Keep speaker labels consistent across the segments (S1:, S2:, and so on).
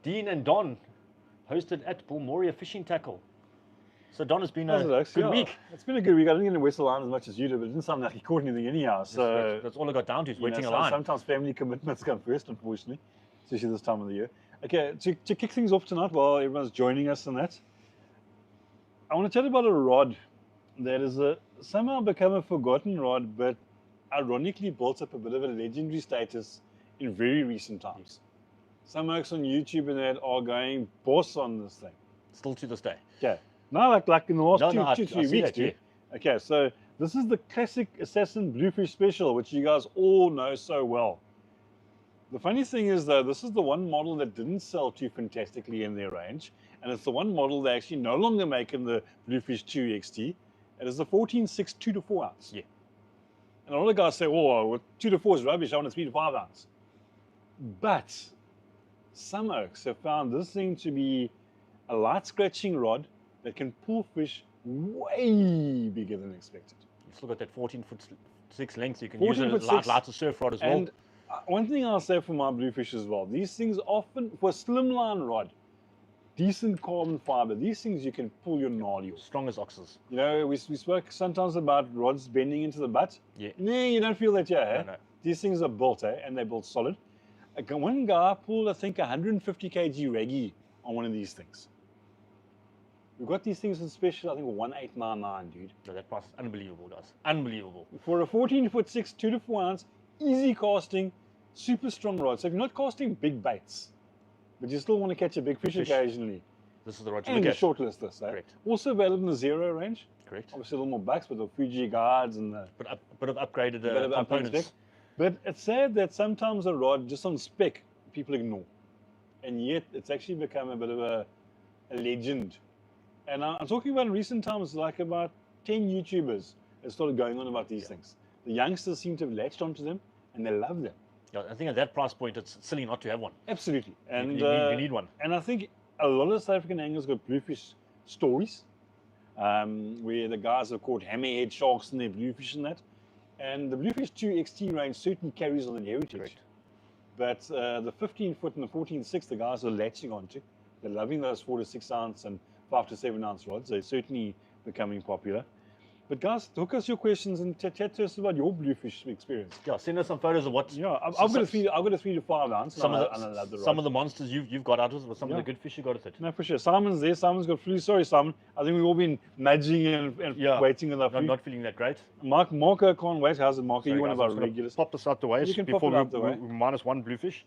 S1: Dean and Don hosted at Bulmoria Fishing Tackle. So Don, has been a good week.
S2: It's been a good week. I didn't get to whistle line as much as you did, but it didn't sound like he caught anything anyhow. So
S1: that's all I got down to, is wetting a line.
S2: Sometimes family commitments come first, unfortunately, especially this time of the year. Okay, to kick things off tonight while everyone's joining us and that, I want to chat about a rod that is somehow become a forgotten rod, but ironically built up a bit of a legendary status in very recent times. Some folks on YouTube and that are going boss on this thing.
S1: Still to this day.
S2: Okay. Now, like in the last two, 3 weeks,
S1: yeah.
S2: Okay, so this is the classic Assassin Bluefish Special, which you guys all know so well. The funny thing is, though, this is the one model that didn't sell too fantastically in their range, and it's the one model they actually no longer make in the Bluefish 2 XT. It is the 14.6 2 to 4 ounce.
S1: Yeah.
S2: And a lot of guys say, oh, 2 to 4 is rubbish, I want a 3 to 5 ounce. But some oaks have found this thing to be a light scratching rod that can pull fish way bigger than expected.
S1: You've still got that 14'6" length. You can use it as a lighter surf rod as well.
S2: And one thing I'll say for my bluefish as well, these things often, for a slimline rod, decent carbon fiber, these things you can pull your gnarly off.
S1: Strong as oxes.
S2: You know, we spoke sometimes about rods bending into the butt.
S1: Yeah.
S2: Nah, you don't feel that, yeah.
S1: No.
S2: These things are built, and they're built solid. One guy pulled, I think, 150 kg reggie on one of these things. We've got these things in special, I think, 1899, dude.
S1: No, that price is unbelievable, guys. Unbelievable.
S2: For a 14'6", 2 to 4 ounce, easy casting, super strong rod. So if you're not casting big baits, but you still want to catch a big fish occasionally,
S1: this is the rod to
S2: and
S1: look at.
S2: shortlist this.
S1: Correct.
S2: Also available in the zero range.
S1: Correct.
S2: Obviously a little more bucks with the Fuji guards and the
S1: a bit of upgraded components.
S2: But it's sad that sometimes a rod, just on spec, people ignore. And yet it's actually become a bit of a legend. And I'm talking about in recent times, like about 10 YouTubers that started going on about these things. The youngsters seem to have latched onto them, and they love them.
S1: Yeah, I think at that price point, it's silly not to have one.
S2: Absolutely. And
S1: you need one.
S2: And I think a lot of South African anglers got bluefish stories, where the guys have caught hammerhead sharks in their bluefish and that. And the Bluefish 2 XT range certainly carries on the heritage.
S1: Correct.
S2: But the 15-foot and the 14.6, the guys are latching onto. They're loving those 4 to 6 ounce and 5 to 7 ounce rods. They're certainly becoming popular. But guys, hook us your questions and chat to us about your bluefish experience.
S1: Yeah, send us some photos of what.
S2: Yeah, I've got a 3 to 5 ounce.
S1: Some of the monsters you've got out of it, but some of the good fish you got at it.
S2: No, for sure. Simon's there. Simon's got flu. Sorry, Simon. I think we've all been nudging and waiting with our flu.
S1: Not feeling that great.
S2: Marco can't wait. How's it, Marco?
S1: Sorry,
S2: you want about regulars?
S1: Pop this out the way.
S2: You can
S1: before
S2: pop it out the way.
S1: we minus one bluefish.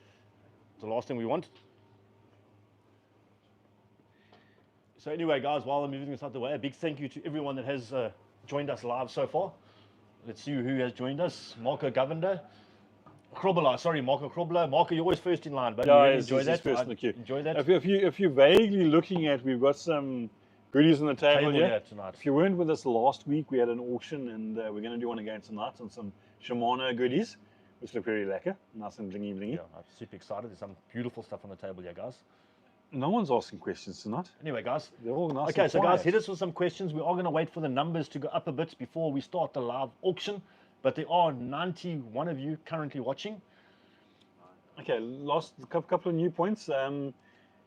S1: It's the last thing we want. So anyway, guys, while I'm moving this out the way, a big thank you to everyone that has joined us live so far. Let's see who has joined us. Marco Govender. Marco Krobler. Marco, you're always first in line, but
S2: yeah,
S1: really enjoy that.
S2: First in the queue.
S1: Enjoy that.
S2: If you're vaguely looking at, we've got some goodies on the table here
S1: tonight.
S2: If you weren't with us last week, we had an auction, and we're going to do one again tonight on some Shimano goodies, which look very lekker, nice and blingy blingy.
S1: Yeah, I'm super excited. There's some beautiful stuff on the table here, guys.
S2: No one's asking questions tonight.
S1: Anyway, guys.
S2: They're all nice.
S1: Okay, so guys, hit us with some questions. We are going to wait for the numbers to go up a bit before we start the live auction. But there are 91 of you currently watching.
S2: Okay, last couple of new points.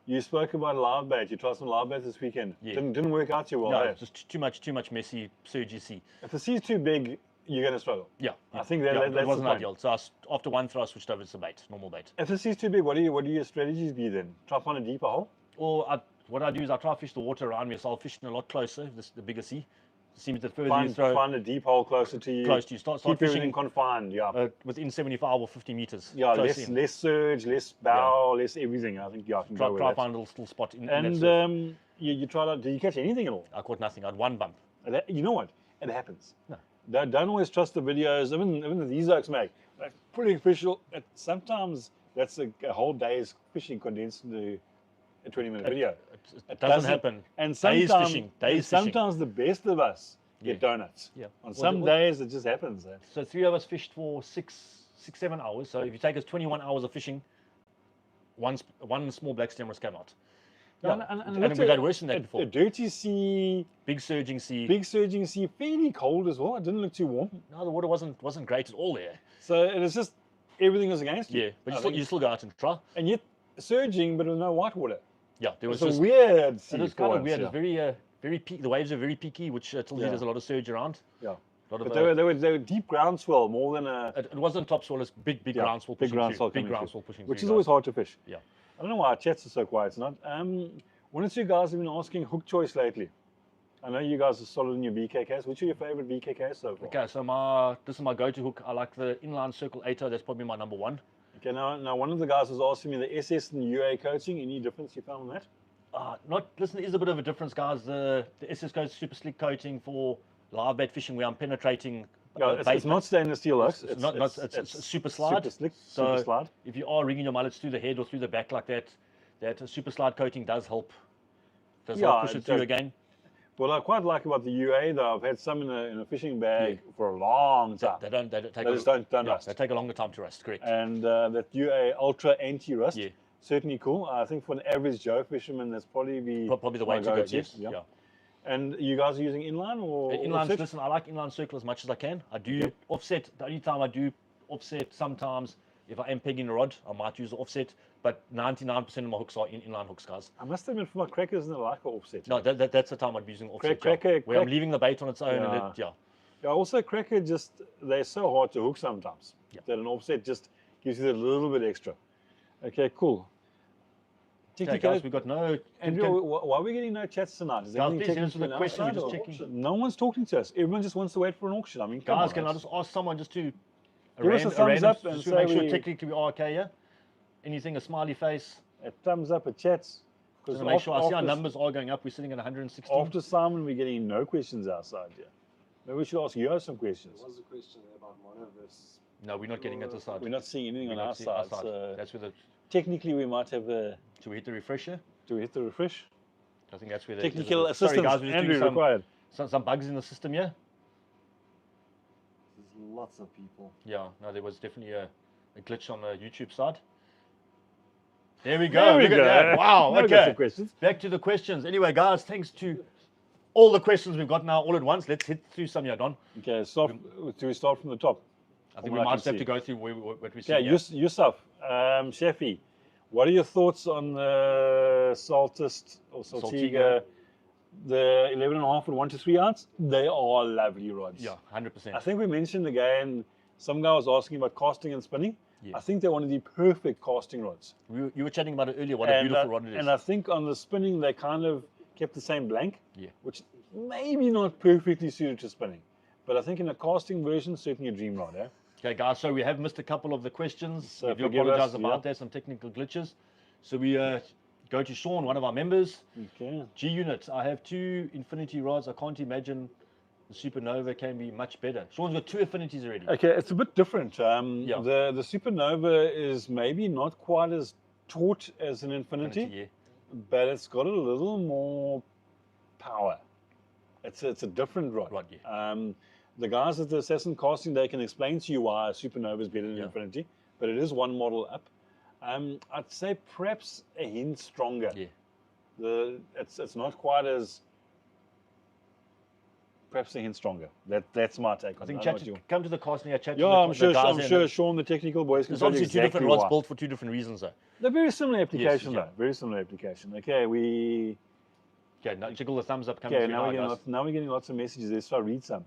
S2: You spoke about live bait. You tried some live bait this weekend.
S1: Yeah.
S2: Didn't work out too well.
S1: No, just too much messy surgy sea.
S2: If the sea's too big, you're going to struggle.
S1: Yeah.
S2: I think that
S1: wasn't ideal. So after one throw, I switched over to the bait, normal bait.
S2: If the sea's too big, what do your strategies be then? Try to find a deeper hole?
S1: Or what I do is I try to fish the water around me, so I'll fish in a lot closer, the bigger sea. It seems that further you throw...
S2: Find a deep hole closer to you.
S1: Close to you. Start
S2: Keep
S1: fishing
S2: everything confined, yeah.
S1: Within 75 or 50 meters.
S2: Yeah, less surge, less bow, less everything. I think, I can go with
S1: try
S2: that.
S1: find a little spot in
S2: and
S1: that
S2: you tried out, did you catch anything at all?
S1: I caught nothing. I had one bump.
S2: You know what? It happens.
S1: No.
S2: Don't always trust the videos, even these oaks make. Like, pretty official. Sometimes that's a whole day's fishing condensed into a 20-minute video.
S1: It doesn't happen.
S2: And sometimes,
S1: fishing.
S2: The best of us get donuts.
S1: Yeah.
S2: On some days it just happens.
S1: So 3 of us fished for 7 hours. So if you take us 21 hours of fishing, one small black stem was came out. Yeah. And we've had worse than that before.
S2: A dirty sea,
S1: big surging sea,
S2: fairly cold as well. It didn't look too warm.
S1: No, the water wasn't great at all there.
S2: So it was just everything was against you.
S1: Yeah, but you still go out and try.
S2: And yet surging, but with no white water.
S1: Yeah, there was
S2: It's
S1: just
S2: a weird sea.
S1: it was
S2: for
S1: kind of
S2: once,
S1: weird.
S2: yeah.
S1: It's very peak. The waves are very peaky, which tells you
S2: Yeah.
S1: there's a lot of surge around.
S2: Yeah.
S1: A lot of,
S2: But they were deep groundswell more than a
S1: it wasn't topsoil, it's big
S2: yeah,
S1: groundswell
S2: big
S1: pushing
S2: groundswell
S1: through. Big
S2: coming
S1: groundswell
S2: through,
S1: pushing
S2: which
S1: through.
S2: is always hard to fish.
S1: Yeah.
S2: I don't know why our chats are so quiet tonight. One or two guys have been asking hook choice lately. I know you guys are solid in your BKKs. Which are your favorite BKKs so far?
S1: Okay, so this is my go-to hook. I like the inline circle 8-0. That's probably my number one.
S2: Okay, now one of the guys was asking me the SS and UA coating. Any difference you found on that?
S1: Listen, there is a bit of a difference, guys. The SS goes super slick coating for live bait fishing where I'm penetrating.
S2: Yeah, it's not stainless steel,
S1: it's super slide.
S2: Super slick,
S1: So
S2: super slide.
S1: if you are rigging your mullets through the head or through the back like that, that super slide coating does help. Help push it through again.
S2: What I quite like about the UA though, I've had some in a fishing bag for a long time.
S1: They don't
S2: don't rust.
S1: They take a longer time to rust, correct.
S2: And that UA Ultra Anti-Rust,
S1: Yeah.
S2: certainly cool. I think for an average Joe fisherman, that's probably
S1: the way to go. Yes. Yeah.
S2: And you guys are using inline or
S1: inline?
S2: offset?
S1: Listen, I like inline circle as much as I can. I do offset. The only time I do offset sometimes, if I am pegging a rod, I might use the offset. But 99% of my hooks are inline hooks, guys.
S2: I must admit, for my crackers, I like an offset.
S1: No, that's the time I'd be using offset. Where I'm leaving the bait on its own.
S2: Yeah. Also, cracker they're so hard to hook sometimes that an offset just gives you that little bit extra. Okay, cool.
S1: Okay, guys, we've got no.
S2: Andrew, why are we getting no chats tonight? Is there anything
S1: answer the question? We're just checking.
S2: No one's talking to us. Everyone just wants to wait for an auction. I mean,
S1: guys, can I just ask someone just to
S2: give us a thumbs up and
S1: just to make sure technically we are okay? Yeah. Anything, a smiley face,
S2: a thumbs up, a chat.
S1: Because make sure I see our numbers are going up. We're sitting at 116.
S2: After Simon, we're getting no questions outside here. Maybe we should ask you some questions.
S3: There was a question about mono versus.
S1: No, we're not getting it this side.
S2: We're not seeing anything on our side. So
S1: that's where the.
S2: Technically, we might have a.
S1: Do we hit the refresher?
S2: Do we hit the refresh?
S1: I think that's where the
S2: technical assistance.
S1: Sorry, guys, we're
S2: Andrew
S1: doing
S2: required.
S1: Some bugs in the system, yeah.
S3: There's lots of people.
S1: Yeah, no, there was definitely a glitch on the YouTube side. There we go. Look at that. Wow. Okay. Back to the questions. Anyway, guys, thanks to all the questions we've got now all at once. Let's hit through some here, Don.
S2: Okay, do we start from the top?
S1: I think we might have to go through what we see.
S2: Yeah, Yusuf, Shefi, what are your thoughts on the Saltist or Saltiga, the 11.5 and 1 to 3 ounce? They are lovely rods.
S1: Yeah, 100%.
S2: I think we mentioned again, some guy was asking about casting and spinning. Yeah. I think they're one of the perfect casting rods.
S1: You were chatting about it earlier, what a beautiful rod it is.
S2: And I think on the spinning, they kind of kept the same blank,
S1: yeah,
S2: which maybe not perfectly suited to spinning. But I think in a casting version, certainly a dream rod, eh?
S1: Okay, guys, so we have missed a couple of the questions.
S2: So
S1: we do apologize about that, some technical glitches. So we go to Sean, one of our members.
S2: Okay.
S1: G-Unit, I have 2 infinity rods. I can't imagine the Supernova can be much better. Sean's got 2 affinities already.
S2: Okay, it's a bit different. The Supernova is maybe not quite as taut as an infinity, but it's got a little more power. It's a different rod. The guys at the Assassin Casting, they can explain to you why a Supernova is better than Infinity, but it is one model up. I'd say perhaps a hint stronger. Yeah. It's not quite as, perhaps a hint stronger. That's my take.
S1: I think come to the casting here, chat.
S2: Yeah, I'm sure Sean, the technical boys, can tell you
S1: exactly 2 different rods built for 2 different reasons, though.
S2: They're very similar application, though. Very similar application. Okay,
S1: now jiggle the thumbs up.
S2: Okay, now we're getting lots of messages. Let's try read some.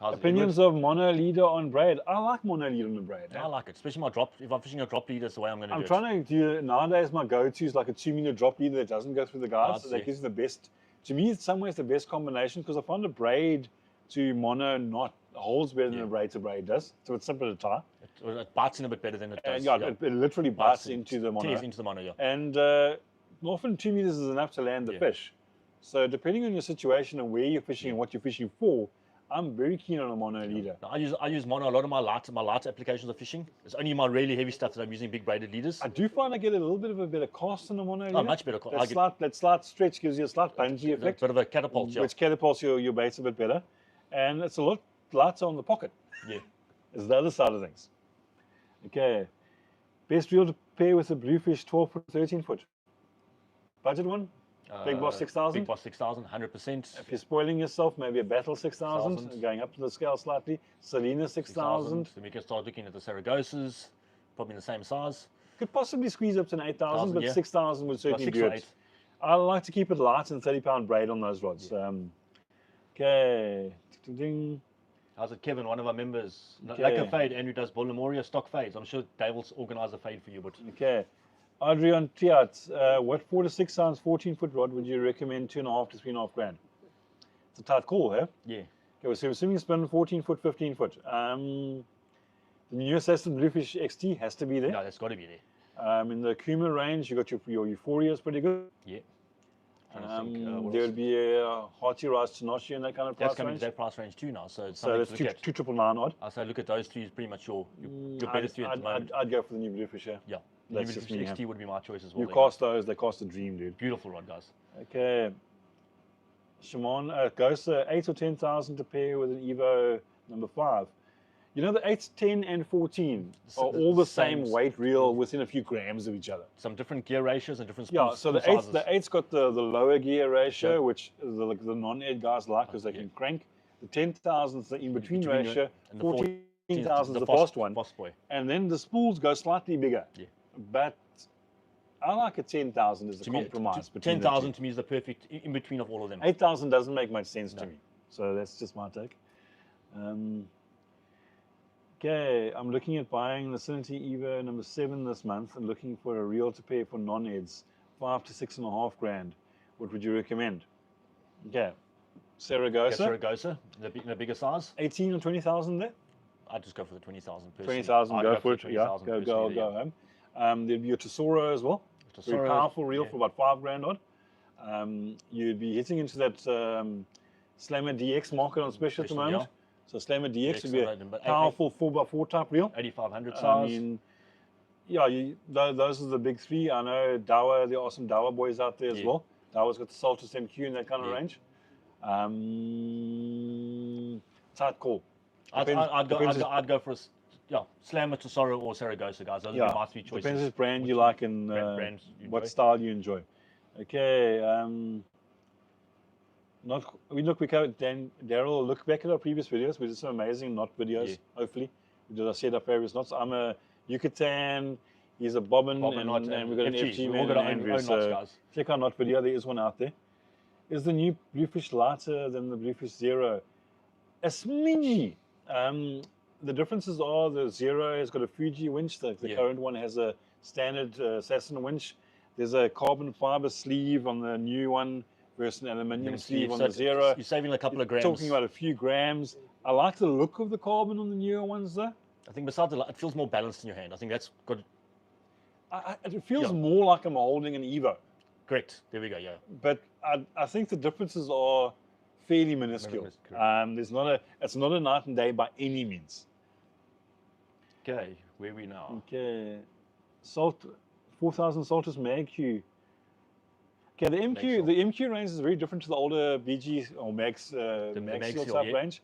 S2: Opinions of mono leader on braid. I like mono leader on the braid.
S1: I like it, especially my drop. If I'm fishing a drop leader, that's the way I'm going to do it.
S2: I'm trying to do nowadays. My go-to is like a 2-meter drop leader that doesn't go through the guards. So that gives you the best. To me, in some ways, the best combination because I find a braid to mono not holds better than a braid to braid does. So it's simpler to tie.
S1: It bites in a bit better than it does.
S2: It literally bites into the mono.
S1: Tears into the mono, yeah.
S2: And often 2 meters is enough to land the fish. So depending on your situation and where you're fishing and what you're fishing for, I'm very keen on a mono leader.
S1: I use mono a lot of my lighter applications of fishing. It's only my really heavy stuff that I'm using big braided leaders.
S2: I do find I get a little bit of a better cast on a mono leader.
S1: Much better cast.
S2: That slight stretch gives you a slight bungee effect.
S1: A bit of a catapult,
S2: which catapults your baits a bit better. And it's a lot lighter on the pocket.
S1: Yeah.
S2: It's the other side of things. Okay. Best reel to pair with a bluefish 12 foot, 13 foot. Budget one? Big Boss 6000?
S1: Big Boss 6000, 100%.
S2: If you're spoiling yourself, maybe a Battle 6000, going up to the scale slightly. Selena 6000.
S1: Then we can start looking at the Saragosas, probably in the same size.
S2: Could possibly squeeze up to an 8,000, but
S1: yeah.
S2: 6,000 would certainly
S1: 6
S2: do
S1: or
S2: it.
S1: 8.
S2: I like to keep it light and 30-pound braid on those rods. Okay. Ding.
S1: How's it, Kevin? One of our members.
S2: Okay.
S1: Like a fade, Andrew does Bolamoria stock fades. I'm sure Dave will organise a fade for you, but
S2: Okay. Adrian Tiat, what 4 to 6 ounce 14-foot rod would you recommend 2.5 to 3.5 grand? It's a tight call, eh?
S1: yeah.
S2: Okay, so swimming spin 14-foot, 15-foot. The new Assassin Bluefish XT has to be there.
S1: No, that's got to be there.
S2: In the Kuma range, you got your Euphoria is pretty good.
S1: Yeah. Trying to think, what
S2: There
S1: else?
S2: would be a Hearty Rise Tenoshi in that kind of
S1: That's
S2: price
S1: coming
S2: range.
S1: to that price range too now, so it's
S2: So
S1: something
S2: that's
S1: to look at.
S2: 2,999 odd.
S1: I say look at those three is pretty much your better three at the moment.
S2: I'd go for the new Bluefish, yeah.
S1: Yeah.
S2: That's
S1: Even
S2: just
S1: if
S2: me,
S1: XT would be my choice as well.
S2: You
S1: there,
S2: cast those, they cast a dream, dude.
S1: beautiful rod, guys.
S2: Okay. Shimano, Gosa, 8 or 10,000 to pair with an Evo number 5. You know, the 8, 10, and 14 are all the same weight reel within a few grams of each other.
S1: Some different gear ratios and different
S2: Yeah,
S1: spool,
S2: so the
S1: spool
S2: 8's,
S1: sizes.
S2: the 8's got the lower gear ratio,
S1: Sure.
S2: which the non-ed guys like because they can crank. The 10,000's the in-between ratio.
S1: and the
S2: 14,000's the
S1: fast
S2: fast one.
S1: Fast boy.
S2: And then the spools go slightly bigger.
S1: Yeah.
S2: But I like a 10,000 as a
S1: To me,
S2: compromise. between the
S1: 10,000 to me is the perfect in between of all of them.
S2: 8,000 doesn't make much sense to
S1: No.
S2: me. So that's just my take. Okay, I'm looking at buying the Cinity Evo number 7 this month and looking for a reel to pair for non-eds, 5 to 6.5 grand. What would you recommend? Okay, Saragosa,
S1: Saragosa, the bigger size.
S2: 18 or 20,000 there?
S1: I'd just go for the 20,000 personally.
S2: 20,000,
S1: I'd
S2: go for
S1: the
S2: it. Yeah,
S1: 20,000
S2: go
S1: personally there,
S2: home. There'd be a Tesoro as well. Very
S1: Tesoro,
S2: powerful reel
S1: yeah.
S2: for about 5 grand odd. You'd be hitting into that Slammer DX market on special at the
S1: Special,
S2: moment. So Slammer DX would be a
S1: but
S2: powerful 4x4 type reel.
S1: 8500 size.
S2: I mean, yeah, those are the big three. I know Dawa, there are some Dawa boys out there as
S1: Yeah.
S2: well. Dawa's got the Saltus MQ in that kind of
S1: Yeah.
S2: range. Tight call.
S1: I'd go for a Slammer, Tesoro, or Saragosa, guys. Those would be my three choices.
S2: Depends which brand you like and
S1: brands you
S2: what
S1: enjoy.
S2: style you enjoy. Okay. We covered Daryl. Look back at our previous videos. We did some amazing knot videos.
S1: Yeah.
S2: Hopefully, we did our set up various knots. I'm a Yucatan. He's a bobbin,
S1: knot,
S2: and we've got an FG
S1: We've
S2: man
S1: all got
S2: and
S1: our own
S2: Andrew.
S1: knots,
S2: So
S1: guys.
S2: check our knot video. There is one out there. Is the new Bluefish lighter than the Bluefish Zero? A smidgy. The differences are the Zero has got a Fuji winch. The
S1: Yeah.
S2: current one has a standard Assassin winch. There's a carbon fiber sleeve on the new one versus an aluminium sleeve on
S1: So
S2: the Zero.
S1: You're saving a couple of grams.
S2: Talking about a few grams. I like the look of the carbon on the newer ones though.
S1: I think besides the light, it feels more balanced in your hand. I think that's good.
S2: It feels
S1: Yeah.
S2: more like I'm holding an Evo.
S1: Correct. There we go. Yeah.
S2: But I think the differences are fairly minuscule.
S1: Correct.
S2: It's not a night and day by any means.
S1: Okay. Where are we now?
S2: Okay, 4,000 Saltus MagQ. Okay, the MQ range is very different to the older BG or Max Max Seal
S1: Seal,
S2: type
S1: yeah.
S2: range.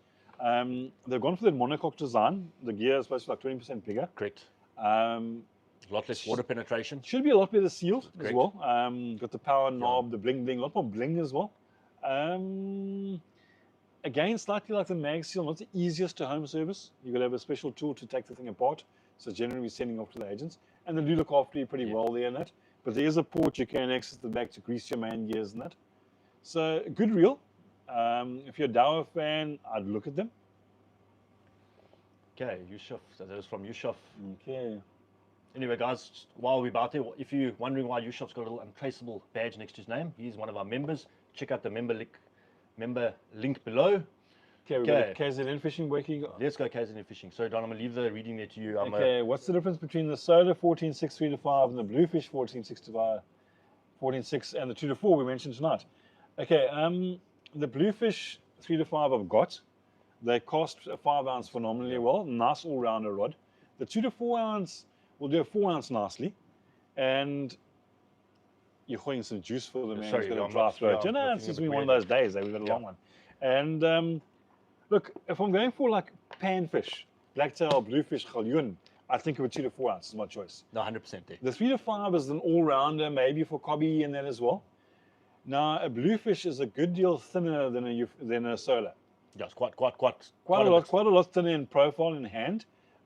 S2: They've gone for the monocoque design. The gear is supposed to be like 20% bigger.
S1: Correct.
S2: A
S1: lot less water penetration.
S2: Should be a lot better sealed as
S1: Correct.
S2: well. Got the power knob, the bling bling, a lot more bling as well. Again, slightly like the Mag Seal, not the easiest to home service. You've got to have a special tool to take the thing apart. So generally we're sending off to the agents. And they do look after you pretty well there in that. But there is a port you can access the back to grease your main gears and that. So a good reel. If you're a Dower fan, I'd look at them.
S1: Okay, Yusuf. So that was from Yusuf.
S2: Okay.
S1: Anyway, guys, while we're about there, if you're wondering why Yusuf's got a little untraceable badge next to his name, he's one of our members. Check out the member link below.
S2: Okay, we've
S1: Okay.
S2: got KZN fishing working.
S1: Let's go KZN fishing. So, Don, I'm going to leave the reading there to you.
S2: Okay, what's the difference between the Solar 14.6 3 to 5 and the Bluefish 14.6 to 5, 14.6 and the 2 to 4 we mentioned tonight? Okay, the Bluefish 3 to 5 I've got. They cost a 5 ounce phenomenally well. Nice all-rounder rod. The 2 to 4 ounce will do a 4 ounce nicely. And you're holding some juice for the man
S1: Sorry,
S2: who's got
S1: I'm
S2: a dry
S1: not-
S2: throat.
S1: yeah,
S2: You know,
S1: I'm
S2: it's
S1: looking
S2: just
S1: a
S2: been
S1: bit
S2: one of
S1: weird.
S2: those days. We've got a long one. And look, if I'm going for like panfish, blacktail, bluefish, galjoen, I think of a 2 to 4 ounce is my choice.
S1: No, 100% there.
S2: The 3 to 5 is an all-rounder, maybe for cobby and that as well. Now, a bluefish is a good deal thinner than a solar.
S1: Yeah, it's quite
S2: Quite a lot thinner in profile in hand.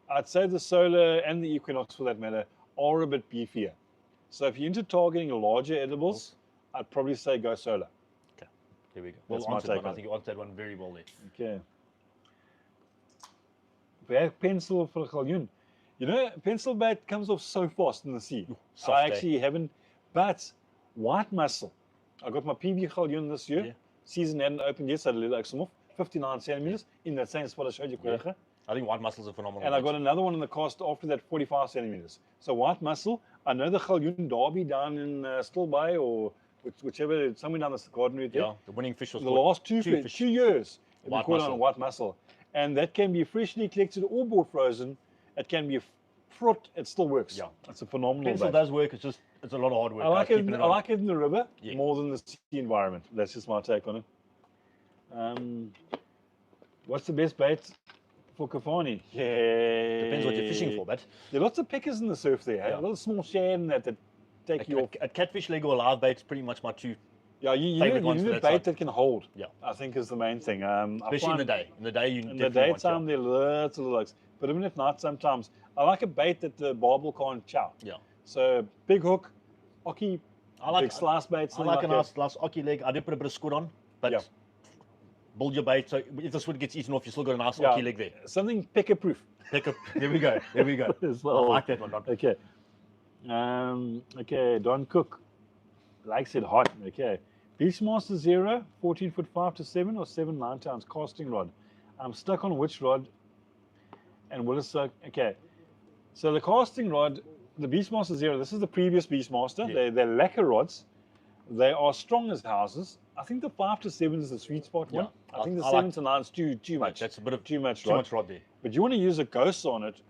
S2: I'd say the solar and the Equinox, for that matter, are a bit beefier. So if you're into targeting larger edibles, I'd probably say go solar.
S1: Okay, there we go.
S2: That's
S1: Well
S2: my
S1: answered
S2: take
S1: one.
S2: on
S1: I
S2: it.
S1: think you answered that one very well there.
S2: Okay. Pencil for galjoen. You know, pencil bait comes off so fast in the sea.
S1: Soft,
S2: I
S1: eh?
S2: actually haven't, but white mussel. I got my PB galjoen this year.
S1: Yeah.
S2: Season hadn't opened yet, so I let some off. 59 centimeters in that same spot I showed you.
S1: Yeah. I think white mussels are phenomenal.
S2: And I got another one in the cast after that, 45 centimeters. So white mussel, I know the galjoen derby down in Still Bay or whichever, somewhere down the garden route there.
S1: Yeah, the winning fish was
S2: The
S1: caught
S2: last two years, we
S1: White
S2: caught
S1: mussel.
S2: on white mussel. And that can be freshly collected or bought frozen. It can be fruit, it still works.
S1: Yeah.
S2: It's a phenomenal
S1: Pencil
S2: bait.
S1: does work. It's a lot of hard work.
S2: I like
S1: guys,
S2: it.
S1: keeping
S2: I
S1: on.
S2: like it in the river
S1: Yeah.
S2: more than the sea environment. That's just my take on it. What's the best bait for Kafani? Yeah.
S1: Depends what you're fishing for, but
S2: There are lots of pickers in the surf there.
S1: Yeah.
S2: A lot of small shad and that take you off.
S1: a catfish leg or a live bait's pretty much my two,
S2: Yeah, you
S1: favorite
S2: need,
S1: ones
S2: you
S1: for
S2: need a
S1: that
S2: bait
S1: side.
S2: that can hold.
S1: Yeah.
S2: I think is the main thing.
S1: especially in the day. In the day, you
S2: In the
S1: definitely want
S2: daytime, there are lots of looks. But even at night, sometimes I like a bait that the barbel can't chow.
S1: Yeah.
S2: So big hook, ocky,
S1: I like
S2: big slice bait,
S1: I
S2: something
S1: like
S2: like
S1: a
S2: that.
S1: nice ocky leg. I did put a bit of squid on, but
S2: Yeah.
S1: build your bait. So if the squid gets eaten off, you still got a nice
S2: Yeah.
S1: ocky leg there.
S2: Something picker proof.
S1: Pick up. There we go. There we go.
S2: As
S1: I
S2: well.
S1: like that one. Don.
S2: Okay. Okay, Don Cook likes it hot. Okay. Beachmaster Zero, 14 foot 5 to 7 or 7 9 ounce casting rod. I'm stuck on which rod and will it suck? Okay. So the casting rod, the Beachmaster Zero, this is the previous Beachmaster.
S1: Yeah.
S2: They're lacquer rods. They are strong as houses. I think the 5 to 7 is the sweet spot one.
S1: Yeah.
S2: I think the
S1: I
S2: 7
S1: like-
S2: to 9 is too much.
S1: That's a bit of
S2: too much
S1: too
S2: rod.
S1: much rod there.
S2: But you want to use a ghost on it.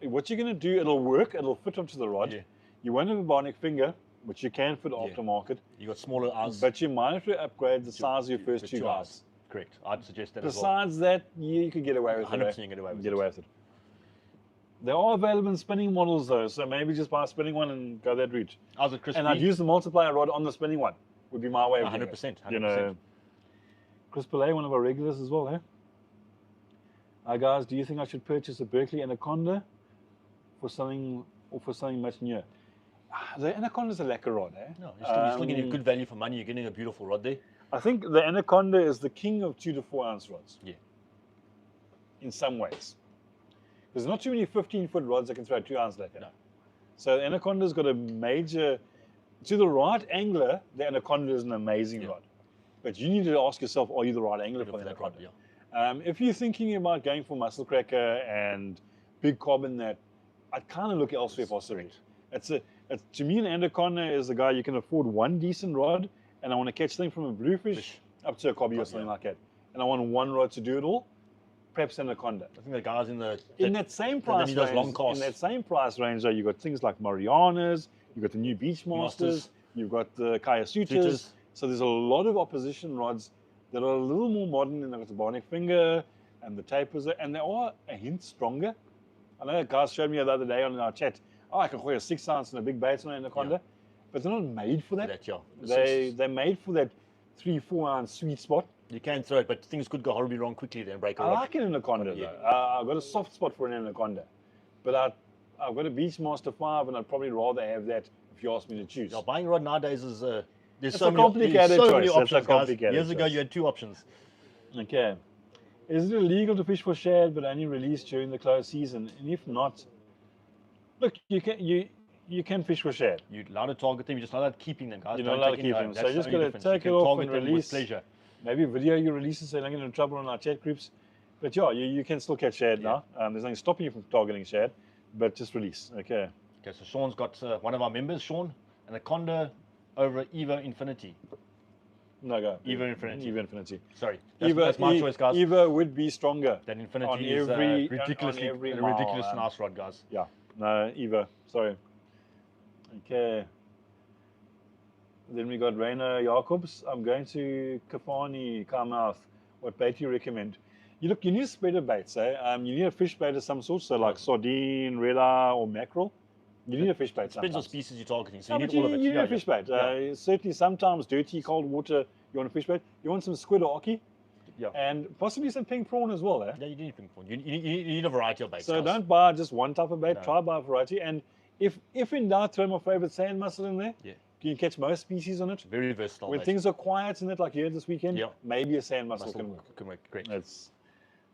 S2: What you're going to do, it'll work. It'll fit onto the rod.
S1: Yeah.
S2: You won't have a bionic finger, which you can fit
S1: Yeah.
S2: aftermarket.
S1: You got smaller eyes.
S2: But you might have to upgrade the size of your first
S1: with
S2: two
S1: eyes.
S2: guys.
S1: Correct. I'd suggest that as well.
S2: Besides that, you could get away with
S1: 100%
S2: it.
S1: get away with
S2: Get
S1: it.
S2: away with it. They are available in spinning models though, so maybe just buy a spinning one and go that route.
S1: I was at Chris
S2: And I'd use the multiplier rod on the spinning one. Would be my way of doing it.
S1: 100%. 100%.
S2: You know, Chris Pillay, one of our regulars as well, eh? Hi guys, do you think I should purchase a Berkeley Anaconda for something much newer? The Anaconda's a lacquer rod, eh?
S1: No, you're still getting good value for money. You're getting a beautiful rod there.
S2: I think the Anaconda is the king of 2 to 4 ounce rods.
S1: Yeah.
S2: In some ways. There's not too many 15-foot rods that can throw 2 ounce lacquer.
S1: No.
S2: So the Anaconda's got a major, to the right angler, the Anaconda is an amazing
S1: Yeah.
S2: rod. But you need to ask yourself, are you the right angler for the
S1: that rod,
S2: Anaconda?
S1: yeah.
S2: If you're thinking about going for muscle cracker and big carbon, that I'd kind of look elsewhere possibly. To me, an Anaconda is the guy you can afford one decent rod, and I want to catch things from a bluefish
S1: Fish.
S2: up to a cobby or
S1: Cobby,
S2: something
S1: yeah.
S2: like that. And I want one rod to do it all. Perhaps Anaconda.
S1: I think the guys in the
S2: In that same
S1: then
S2: price
S1: he does
S2: range,
S1: long casts.
S2: in that same price range, though, you got things like Marianas, you got the new Beachmasters,
S1: Masters.
S2: you've got the Kayasutas.
S1: Suiters.
S2: So there's a lot of opposition rods that are a little more modern, and they've got the bionic finger and the tapers, and they are a hint stronger. I know guys showed me the other day on our chat, I can wear a 6 ounce and a big bait on an Anaconda, but they're not made for that.
S1: that, yeah.
S2: They're made for that 3-4 ounce sweet spot.
S1: You can throw it, but things could go horribly wrong quickly then break a
S2: I
S1: rod.
S2: like an Anaconda
S1: Yeah.
S2: though. I've got a soft spot for an Anaconda, but I've got a Beachmaster 5, and I'd probably rather have that if you ask me to choose.
S1: Yeah, buying rod nowadays is there's
S2: It's
S1: so
S2: a
S1: many
S2: complicated
S1: there's so many
S2: choice. It's a
S1: options, guys.
S2: complicated
S1: Years ago,
S2: choice.
S1: you had 2 options.
S2: Okay. Is it illegal to fish for shad but only released during the closed season? And if not, look, you can fish for shad.
S1: You're allowed to target them. You're just not allowed keeping them, guys.
S2: You're
S1: Don't
S2: not allowed
S1: take
S2: to
S1: any
S2: keep
S1: home.
S2: them. So
S1: That's
S2: you just
S1: the only
S2: gotta
S1: difference.
S2: take
S1: You
S2: it
S1: can
S2: off
S1: target
S2: and
S1: them
S2: release.
S1: with pleasure.
S2: Maybe video your releases so you don't get in trouble on our chat groups. But yeah, you can still catch shad now. There's nothing stopping you from targeting shad, but just release. Okay.
S1: Okay, so Sean's got one of our members, Sean, Anaconda over Evo Infinity.
S2: No, go.
S1: Evo Infinity.
S2: Evo Infinity.
S1: Sorry, that's my choice, guys.
S2: Evo would be stronger.
S1: That
S2: on
S1: Infinity is
S2: every-
S1: ridiculously,
S2: on every
S1: a
S2: mile,
S1: ridiculous nice rod, guys.
S2: Yeah. No, Evo. Sorry. Okay. Then we got Rainer Jacobs. I'm going to Kafani, Carmouth. What bait do you recommend? You need a spreader bait, say. You need a fish bait of some sort, so like sardine, red eye, or mackerel. You need a fish bait
S1: Depends on
S2: sometimes.
S1: species you're targeting, so
S2: No,
S1: you
S2: but
S1: need all of it.
S2: you need
S1: Yeah,
S2: a fish
S1: yeah.
S2: bait. Certainly sometimes dirty, cold water, you want a fish bait. You want some squid or ocky,
S1: Yeah.
S2: and possibly some pink prawn as well.
S1: Yeah, you need ping pong. You need a variety of baits.
S2: So
S1: guys.
S2: don't buy just one type of bait.
S1: No.
S2: Try buy a variety. And If in doubt, throw my favorite sand mussel in there.
S1: Yeah.
S2: You can catch most species on it.
S1: Very versatile.
S2: When
S1: mate.
S2: things are quiet in it, like here this weekend,
S1: Yeah.
S2: maybe a sand mussel
S1: Muscle
S2: can.
S1: can work great.
S2: That's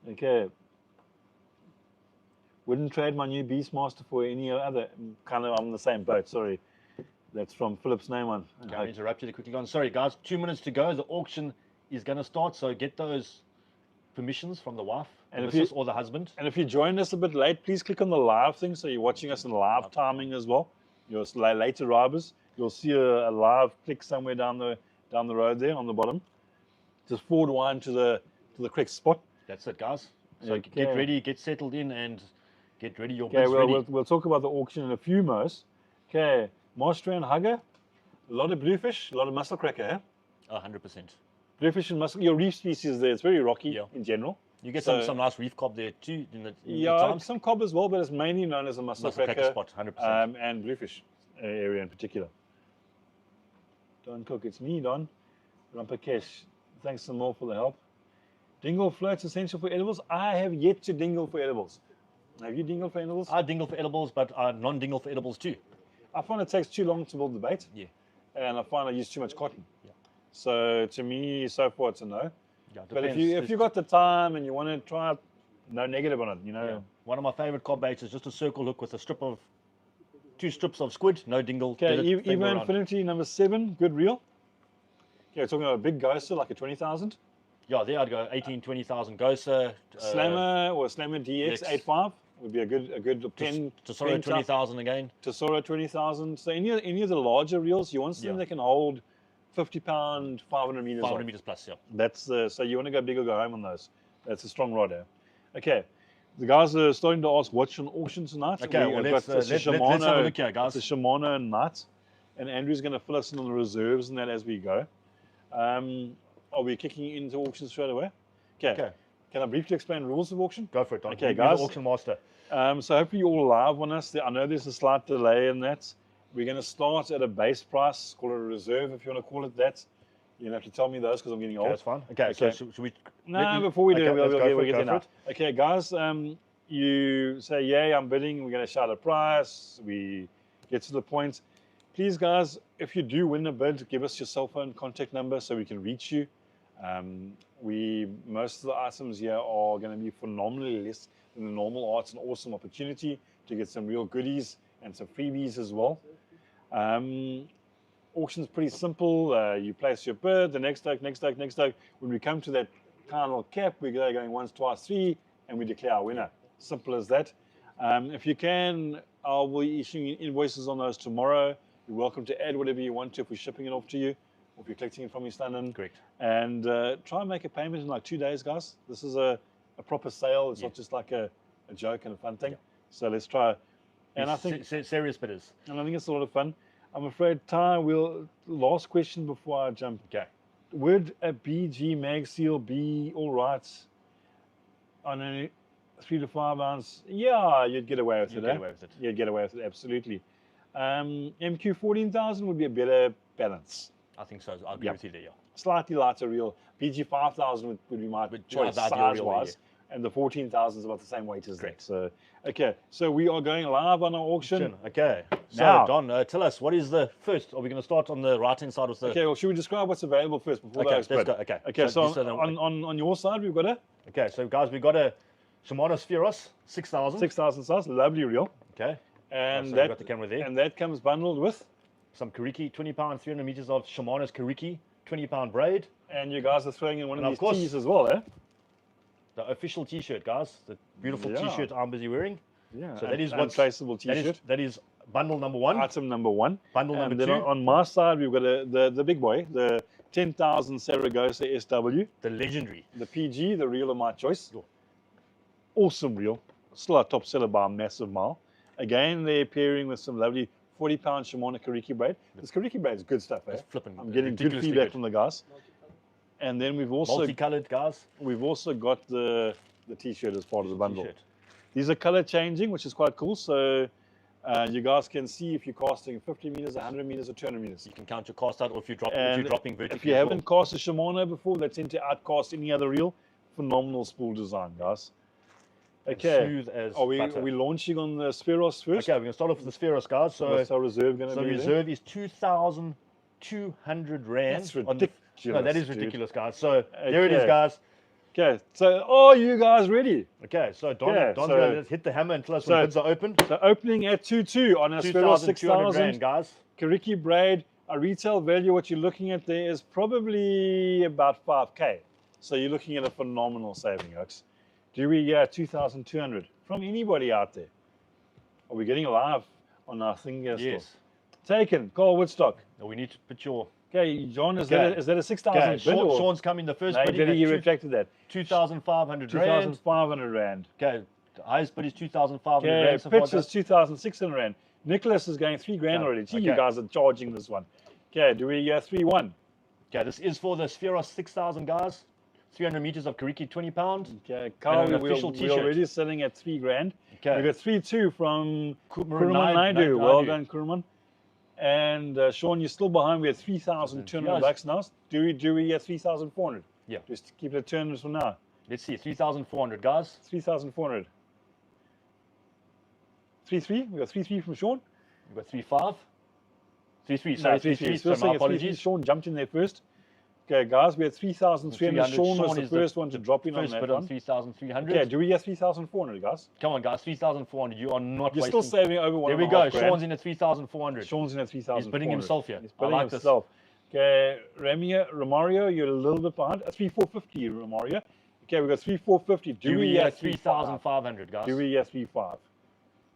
S2: okay. Wouldn't trade my new Beastmaster for any other. Kind of, I'm in the same boat. Sorry, that's from Philip's name on.
S1: Okay, I'll interrupt you quickly. Sorry, guys. 2 minutes to go. The auction is going to start. So get those permissions from the wife,
S2: And
S1: the
S2: if you-
S1: missus or the husband.
S2: And if you joined us a bit late, please click on the live thing so you're watching us in live timing as well. Your later arrivals, you'll see a live click somewhere down the road there on the bottom. Just forward wind to the correct spot.
S1: That's it, guys. So
S2: Okay.
S1: get ready, get settled in, and get ready. Your
S2: Okay,
S1: bids ready.
S2: we'll talk about the auction in a few moments. Okay, Australian hugger, a lot of bluefish, a lot of mussel cracker. Eh?
S1: 100%.
S2: Bluefish and mussel. Your reef species there, it's very rocky
S1: Yeah.
S2: in general.
S1: You get
S2: So-
S1: some nice reef cob there too. In the
S2: Yeah,
S1: times.
S2: some cob as well, but it's mainly known as a mussel
S1: Muscle cracker
S2: cracker
S1: spot, 100%.
S2: and bluefish area in particular. Don Cook, it's me, Don. Rampakesh, thanks some more for the help. Dingle floats essential for edibles. I have yet to dingle for edibles. Have you dingled for edibles?
S1: I dingle for edibles, but I non-dingle for edibles too.
S2: I find it takes too long to build the bait.
S1: Yeah.
S2: And I find I use too much cotton.
S1: Yeah.
S2: So to me, so far it's a no.
S1: Yeah,
S2: But if
S1: depends.
S2: you got the time and you want to try it, no negative on it, you know.
S1: Yeah. One of my favorite cob baits is just a circle hook with a strip of 2 strips of squid, no dingle.
S2: Okay,
S1: let it finger
S2: Evo
S1: around.
S2: Infinity number 7, good reel. Okay, we're talking about a big ghoster like a 20,000.
S1: Yeah, there I'd go 18, 20,000 Gosa.
S2: Slammer or Slammer DX
S1: Yes.
S2: 85 would be a good 10.
S1: Tesoro
S2: 10
S1: 20,000 again.
S2: Tesoro 20,000. So any of the larger reels, you want something
S1: Yeah.
S2: that can hold 50-pound, 500 meters.
S1: 500
S2: on.
S1: meters plus, yeah.
S2: That's so you want to go big or go home on those. That's a strong rod there. Okay, the guys are starting to ask what's on auction tonight.
S1: Okay, well, let's have a look here, guys.
S2: It's a Shimano and Knight, and Andrew's going to fill us in on the reserves and that as we go. Are we kicking into auction straight away?
S1: Okay,
S2: Can I briefly explain rules of auction?
S1: go for it, Don.
S2: Okay,
S1: You're the
S2: guys.
S1: auction master.
S2: So hopefully you're all live on us. I know there's a slight delay in that. We're going to start at a base price, call it a reserve if you want to call it that. You're going to have to tell me those because I'm getting
S1: Okay,
S2: old.
S1: that's fine. Okay, so
S2: Okay.
S1: should we...
S2: No, before we do,
S1: Okay, let's go for
S2: we'll
S1: it,
S2: get
S1: go
S2: there
S1: for
S2: now.
S1: it.
S2: Okay, guys, you say, yay, I'm bidding. We're going to shout a price. We get to the point. Please, guys, if you do win a bid, give us your cell phone contact number so we can reach you. Most of the items here are going to be phenomenally less than the normal arts. An awesome opportunity to get some real goodies and some freebies as well. Auction's pretty simple. You place your bid, the next tug. When we come to that final cap, we go going once, twice, 3, and we declare our winner. Simple as that. If you can, I'll be issuing invoices on those tomorrow. You're welcome to add whatever you want to if we're shipping it off to you, or if you're collecting it from East London.
S1: Correct.
S2: And try and make a payment in like 2 days, guys. This is a proper sale. It's
S1: Yeah.
S2: not just like a joke and a fun thing. So let's try. And I think
S1: Serious bidders.
S2: it's a lot of fun. I'm afraid, Ty, last question before I jump.
S1: Okay.
S2: Would a BG mag seal be all right on a 3 to 5 ounce? Yeah, you'd get away with
S1: You'd
S2: it.
S1: get
S2: eh?
S1: away with it.
S2: You'd get away with it, absolutely. MQ 14,000 would be a better balance.
S1: I think so. I agree
S2: Yeah.
S1: with you there, yeah.
S2: Slightly lighter reel. BG 5,000 would be my choice
S1: the ideal reel,
S2: size-wise. And the 14,000 is about the same weight as
S1: Correct.
S2: that. So, okay, so we are going live on our auction.
S1: Okay. So,
S2: Now-
S1: Don, tell us, what is the first? Are we going to start on the right-hand side of the...
S2: Okay, well, should we describe what's available first before
S1: Okay,
S2: those
S1: let's
S2: bid?
S1: go. Okay.
S2: Okay, so
S1: just then-
S2: on your side, we've got a
S1: Okay, so guys, we've got a Shimano Spheros 6,000.
S2: 6,000 size, lovely reel.
S1: Okay.
S2: And
S1: so
S2: that
S1: we've got the camera there.
S2: and that comes bundled with,
S1: Some Kariki, 20-pound, 300 meters of Shimano's Kariki, 20-pound braid.
S2: and you guys are throwing in one
S1: And
S2: of
S1: of
S2: these
S1: course-
S2: tees as well, eh?
S1: The official T-shirt, guys. The beautiful
S2: Yeah.
S1: T-shirt I'm busy wearing.
S2: Yeah.
S1: So that is what's...
S2: untraceable T-shirt.
S1: That is bundle number 1.
S2: Item number 1.
S1: Bundle
S2: And
S1: number
S2: then
S1: 2,
S2: on my side, we've got the big boy, the 10,000 Saragosa SW,
S1: the legendary.
S2: the PG, the reel of my choice.
S1: Sure.
S2: Awesome reel. Still our top seller by a massive mile. Again, they're pairing with some lovely 40-pound Shimano Kariki braid. This Kariki braid is good stuff, eh?
S1: It's flipping
S2: I'm getting good
S1: ridiculously
S2: feedback
S1: good.
S2: from the guys. And then we've also
S1: Multicolored, guys.
S2: got the T-shirt as part of the bundle.
S1: T-shirt.
S2: These are color changing, which is quite cool. So you guys can see if you're casting 50 meters, 100 meters, or 200 meters.
S1: You can count your cast out, or if you're
S2: And
S1: dropping vertically.
S2: if you
S1: as
S2: haven't cast a Shimano before, they tend to outcast any other reel. Phenomenal spool design, guys. Okay.
S1: Smooth as
S2: Are we
S1: butter.
S2: launching on the Spheros first?
S1: Okay, we're going to start off with the Spheros, guys. So,
S2: What's our reserve going to
S1: so
S2: be?
S1: reserve is 2,200 rand.
S2: That's
S1: on the
S2: ridiculous.
S1: no, that is
S2: dude.
S1: ridiculous, guys. So there it is,
S2: Okay.
S1: guys.
S2: Okay, so are you guys ready?
S1: Okay, so Don's
S2: Yeah,
S1: going
S2: so-
S1: to hit the hammer and tell us
S2: so-
S1: when bids are open.
S2: So opening at 2.2 on a Spheros
S1: 2,200
S2: 6000
S1: rand, guys.
S2: Kariki braid. A retail value, what you're looking at there is probably about 5K. So you're looking at a phenomenal saving, Oaks. Do we get 2,200 from anybody out there? Are we getting live on our thing here still?
S1: Yes.
S2: Taken, Carl Woodstock.
S1: No, we need to put your.
S2: Okay, John, is
S1: Okay.
S2: that a 6,000
S1: Okay,
S2: bid
S1: Sean,
S2: or?
S1: Sean's coming the first
S2: No,
S1: bidding
S2: he
S1: at
S2: retracted that.
S1: 2,500 rand.
S2: 2,500 rand.
S1: Okay, the highest bid is 2,500
S2: Okay,
S1: rand. So far,
S2: pitch is
S1: guys.
S2: 2,600 rand. Nicholas is going 3 grand
S1: Okay,
S2: already. Gee, you
S1: okay.
S2: guys are charging this one. Okay, do we 3-1?
S1: Okay, this is for the Spheros 6,000, guys. 300 meters of Kariki, 20 pounds.
S2: Okay, Carl,
S1: an
S2: we're
S1: official t-shirt.
S2: already selling at 3 grand.
S1: Okay.
S2: We got 3-2 from
S1: Kuruman
S2: Kuruman Naidu.
S1: Naidu.
S2: Well done, Kuruman. And Sean, you're still behind. We're at 3,200
S1: Yes.
S2: bucks now. Do we 3,400?
S1: Yeah.
S2: Just keep it turned for now.
S1: Let's see, 3,400, guys.
S2: 3,400. 3-3. We got 3-3 from Sean.
S1: We've got 3,500. 3,300,
S2: No,
S1: sorry,
S2: 3-3.
S1: 3,300.
S2: Still
S1: So
S2: saying
S1: my
S2: it's 3-3.
S1: apologies.
S2: Sean jumped in there first. Okay, guys, we had 3,300.
S1: 300.
S2: Sean was
S1: Sean
S2: the
S1: is
S2: first one to drop in on
S1: First
S2: that
S1: bid on
S2: one.
S1: 3,300.
S2: Okay, do we get 3,400, guys?
S1: Come on, guys, 3,400. You are not
S2: You're
S1: wasting.
S2: still saving over one.
S1: There we go. Sean's in at 3,400.
S2: Sean's in at 3,400.
S1: He's bidding himself here.
S2: He's
S1: I
S2: bidding
S1: like this.
S2: himself. Okay, Romario, you're a little bit behind. 3,450, Romario. Okay, we got 3,450.
S1: Do we
S2: get
S1: at 3,500, guys?
S2: Do we get 3,500?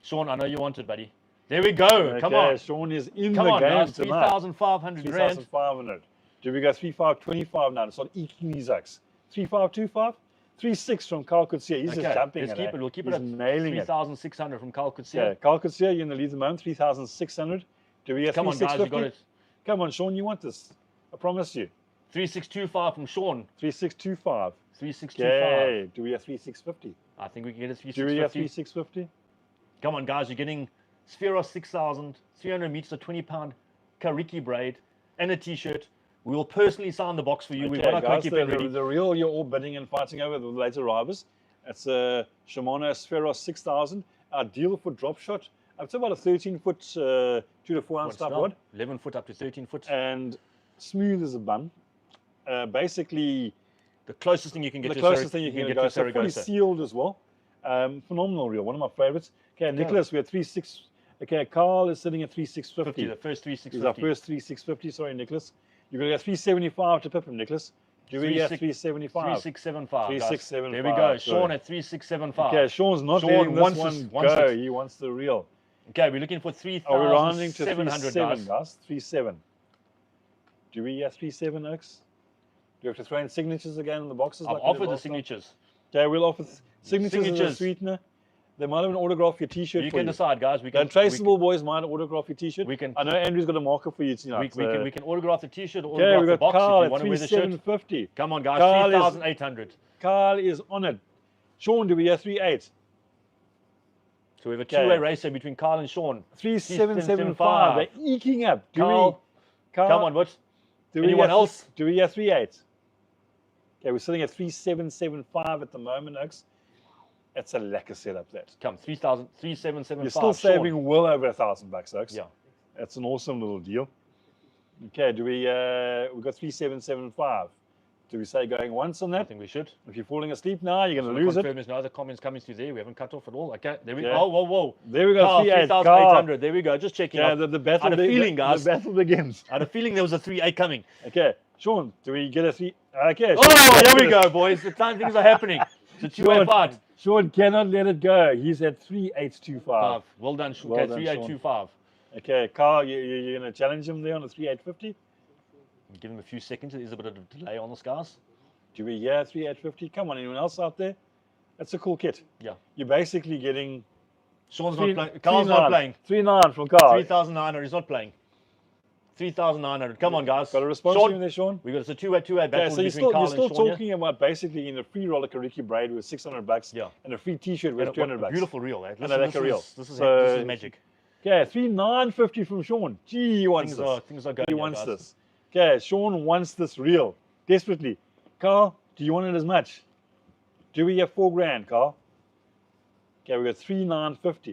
S1: Sean, I know you wanted, buddy. There we go. Come
S2: Okay,
S1: on.
S2: Sean is in
S1: Come
S2: the
S1: on,
S2: game
S1: guys.
S2: tonight.
S1: 3,500 rand.
S2: 3,500. Do we go 3,525 now? It's on eking these X. 3,525? 3,600 from Carl Kutsia. He's just jumping
S1: let's
S2: at
S1: keep
S2: it.
S1: it. We'll keep
S2: He's
S1: it at
S2: nailing it.
S1: 3,600 from Carl Kutsia.
S2: Yeah, Carl Kutsia, you're in the lead at the moment. 3,600. Do we get
S1: Come on, guys, you got
S2: 3,650?
S1: it.
S2: Come on, Sean, you want this. I promise you.
S1: 3,625 from Sean.
S2: 3,625.
S1: 3,625.
S2: Okay, do we have 3,650?
S1: I think we can get a
S2: Do we have
S1: 3,650.
S2: 3,650?
S1: Come on, guys, you're getting Spheros 6,000, 300 meters of 20-pound Kariki braid, and a T-shirt. We will personally sign the box for you. We've got our
S2: guys,
S1: Kariki pen ready.
S2: the real you're all bidding and fighting over the later arrivals. It's a Shimano Spheros 6000. Our deal for drop shot up to about a 13-foot 2 to 4 ounce type rod,
S1: 11 foot up to 13 foot.
S2: and smooth as a bun. Basically,
S1: The closest thing you can get
S2: the
S1: to
S2: closest thing you can
S1: get
S2: go.
S1: to
S2: So fully
S1: Saragosa.
S2: sealed as well. Phenomenal reel, one of my favorites. Okay, Nicholas, we're at 3.6. Okay, Carl is sitting at 3.650.
S1: The first
S2: He's our
S1: 3,650.
S2: first 3.650. Sorry, Nicholas. You're going to get 375 to Pippin, Nicholas. Do we get 375?
S1: 3,675.
S2: 3,675,
S1: There we go. Sean
S2: sorry.
S1: at 3,675.
S2: Okay, Sean's not
S1: Sean
S2: letting this
S1: wants
S2: one
S1: this- wants
S2: go.
S1: it.
S2: He wants the reel.
S1: Okay, we're looking for
S2: Are we rounding to
S1: 3,700,
S2: 3.7,
S1: guys.
S2: guys? 3.7. Do we get 3.7, Oaks? Do we have to throw in signatures again in the boxes?
S1: I've
S2: like we did
S1: offered the
S2: last time?
S1: signatures.
S2: Okay, we'll offer signatures as a
S1: Signatures.
S2: sweetener. They might have an autograph your T-shirt
S1: You
S2: for
S1: can
S2: you.
S1: decide, guys. We
S2: The
S1: can
S2: Untraceable boys might autograph your T-shirt.
S1: we can-
S2: I know Andrew's got a marker for you tonight.
S1: we can autograph the T-shirt or
S2: Okay,
S1: autograph
S2: we
S1: the
S2: got
S1: box
S2: Carl
S1: if you
S2: at
S1: want to wear the shirt.
S2: 3,750.
S1: Come on, guys.
S2: Carl is-
S1: 3,800.
S2: Carl is on it. Sean, do we have 3.8?
S1: So we have a
S2: Okay.
S1: two-way race here between Carl and Sean.
S2: 3,775. They're eking up.
S1: Carl,
S2: Carl,
S1: come on, what?
S2: do we
S1: anyone
S2: have-
S1: else?
S2: Do we have 3.8? Okay, we're sitting at 3,775 at the moment, Oaks. That's a lekker setup, that.
S1: Come, 3,775.
S2: You're still saving well over $1,000, Oaks.
S1: Yeah.
S2: That's an awesome little deal. Okay, do we got 3,775. Do we say going once on
S1: I
S2: that?
S1: think we should.
S2: If you're falling asleep now, you're
S1: So
S2: going to lose it.
S1: confirm there's no other comments coming through there. We haven't cut off at all. Okay, there we go.
S2: Yeah.
S1: Oh, whoa, whoa.
S2: There we go,
S1: Carl,
S2: 3.8.
S1: 3,800. There we go. Just checking
S2: Yeah,
S1: out.
S2: the battle,
S1: I had a feeling, guys.
S2: The battle begins.
S1: I had a feeling there was a 3-8 coming.
S2: Okay, Sean, do we get a 3? Okay.
S1: Oh, here we go, boys. The time things are happening. It's a two-way fight.
S2: Sean cannot let it go. He's at 3,825.
S1: Well done, Sean.
S2: Well
S1: Okay,
S2: done,
S1: 3,825.
S2: Okay, Carl, you're going to challenge him there on the 3,850?
S1: Give him a few seconds. There's a bit of a delay on this, guys.
S2: Do we hear 3,850? Come on, anyone else out there? That's a cool kit.
S1: Yeah.
S2: You're basically getting
S1: Sean's
S2: three-
S1: not playing. Carl's not
S2: 3,900.
S1: playing.
S2: 3,900 from Carl.
S1: 3,900. He's not playing. 3,900. Come on, guys.
S2: Got a response
S1: Sean,
S2: from there, Sean?
S1: we got it's a two-way battle
S2: Okay, so
S1: between
S2: you're
S1: Carl
S2: still
S1: and Sean.
S2: talking about basically in a free roller Kariki braid with $600
S1: Yeah.
S2: and a free T-shirt
S1: Yeah.
S2: with $200.
S1: Beautiful reel, eh?
S2: And
S1: Listen,
S2: a
S1: this
S2: lekker reel.
S1: is- This is
S2: So-
S1: this is magic.
S2: Okay, 3,950 from Sean. Gee, he wants this.
S1: Things are going.
S2: He
S1: here,
S2: wants
S1: guys.
S2: this. Okay, Sean wants this reel desperately. Carl, do you want it as much? Do we have $4,000, Carl? Okay, we got 3,950.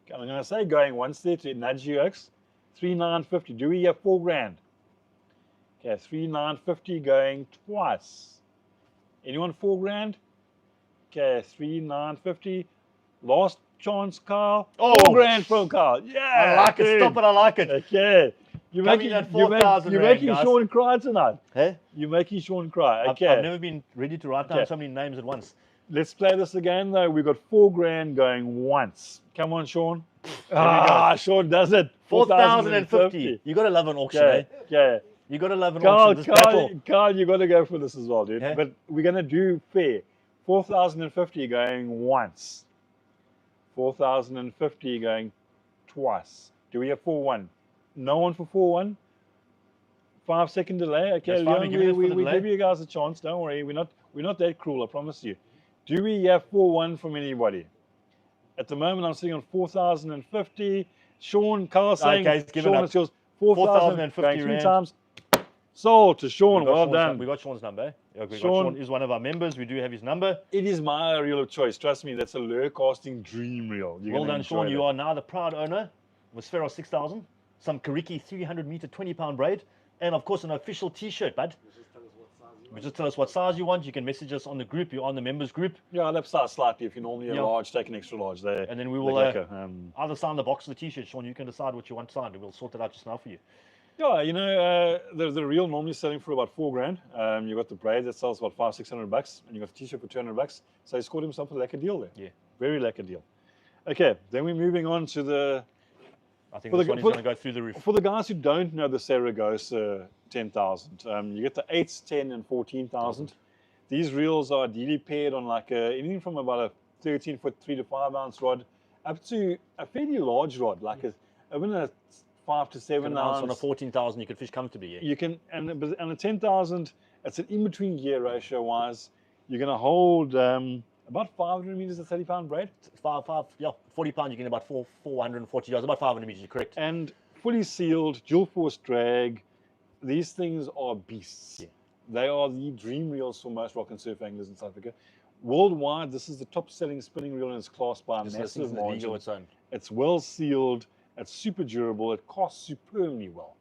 S2: Okay, I'm going to say going once there to nudge you, X. 3,950. Do we have 4 grand? Okay, 3,950 going twice. Anyone 4 grand? Okay, 3,950. Last chance, Carl.
S1: Oh,
S2: 4 grand from Carl. Yeah,
S1: I like it.
S2: dude.
S1: Stop it. I like it.
S2: Okay. You're
S1: Come
S2: making,
S1: in at
S2: you're
S1: 4,000
S2: you're
S1: rand,
S2: making
S1: guys.
S2: Sean cry tonight.
S1: Hey?
S2: You're making Sean cry.
S1: I've
S2: Okay.
S1: never been ready to write down
S2: Okay.
S1: so many names at once.
S2: Let's play this again, though. We've got 4 grand going once. Come on, Sean.
S1: go.
S2: Sean does it.
S1: 4,050. You got to love an auction,
S2: Okay.
S1: eh?
S2: Okay.
S1: You got to love an
S2: Carl,
S1: auction. This battle.
S2: Carl, you got to go for this as well, dude.
S1: Yeah.
S2: But we're going to do fair. 4,050 going once. 4,050 going twice. Do we have 4-1? No one for 4-1? 5-second delay. Okay,
S1: That's fine,
S2: Leon,
S1: we're giving it for the
S2: we
S1: delay.
S2: give you guys a chance. Don't worry. We're not that cruel, I promise you. Do we have 4-1 from anybody? At the moment, I'm sitting on 4,050. Sean, Carl saying,
S1: Okay, give it
S2: Sean,
S1: up.
S2: it's yours. 4,050 going 3
S1: rand.
S2: times. Sold to Sean.
S1: We got
S2: Well
S1: Sean's
S2: done.
S1: We got Sean's number. Eh? Yeah, we got
S2: Sean-
S1: Sean is one of our members. We do have his number.
S2: It is my reel of choice. Trust me, that's a lure casting dream reel. You're
S1: Well
S2: gonna
S1: done,
S2: enjoy
S1: Sean.
S2: that.
S1: You are now the proud owner of Spheros 6,000, some Kariki 300 meter 20-pound braid, and of course an official T-shirt, bud.
S3: Just tell us what size you want.
S1: Just tell us what size you want. You can message us on the group. You're on the members group,
S2: Yeah, I'll upsize slightly. If you're normally a
S1: Yeah.
S2: large, take an extra large there.
S1: and then we will
S2: Lekker.
S1: either sign the box or the T-shirt. Sean, you can decide what you want signed, and we'll sort it out just now for you.
S2: Yeah, you know, the reel normally selling for about 4 grand. You got the braid that sells about $500-600, and you got the T-shirt for $200. So he scored himself a lekker deal there.
S1: Yeah.
S2: Very lekker deal. Okay, then we're moving on to the.
S1: I think
S2: For the-
S1: this one is
S2: for-
S1: going to go through the roof.
S2: For the guys who don't know the Saragosa 10,000, you get the 8s, 10, and 14,000. These reels are ideally paired on like anything from about a 13-foot 3 to 5 ounce rod up to a fairly large rod, like even a 5 to 7
S1: 7 ounce on a
S2: ounce.
S1: 14,000, you could fish comfortably. Yeah.
S2: You can, and a 10,000, it's an in-between gear ratio wise. You're going to hold about 500 meters of 30-pound braid.
S1: 40 pounds, you get about 440 yards, about 500 meters. You're correct.
S2: And fully sealed, dual force drag. These things are beasts.
S1: Yeah.
S2: They are the dream reels for most rock and surf anglers in South Africa. Worldwide, this is the top selling spinning reel in its class by a
S1: This
S2: massive
S1: thing's in the league
S2: margin.
S1: of its own.
S2: It's well sealed, it's super durable, it casts superbly well.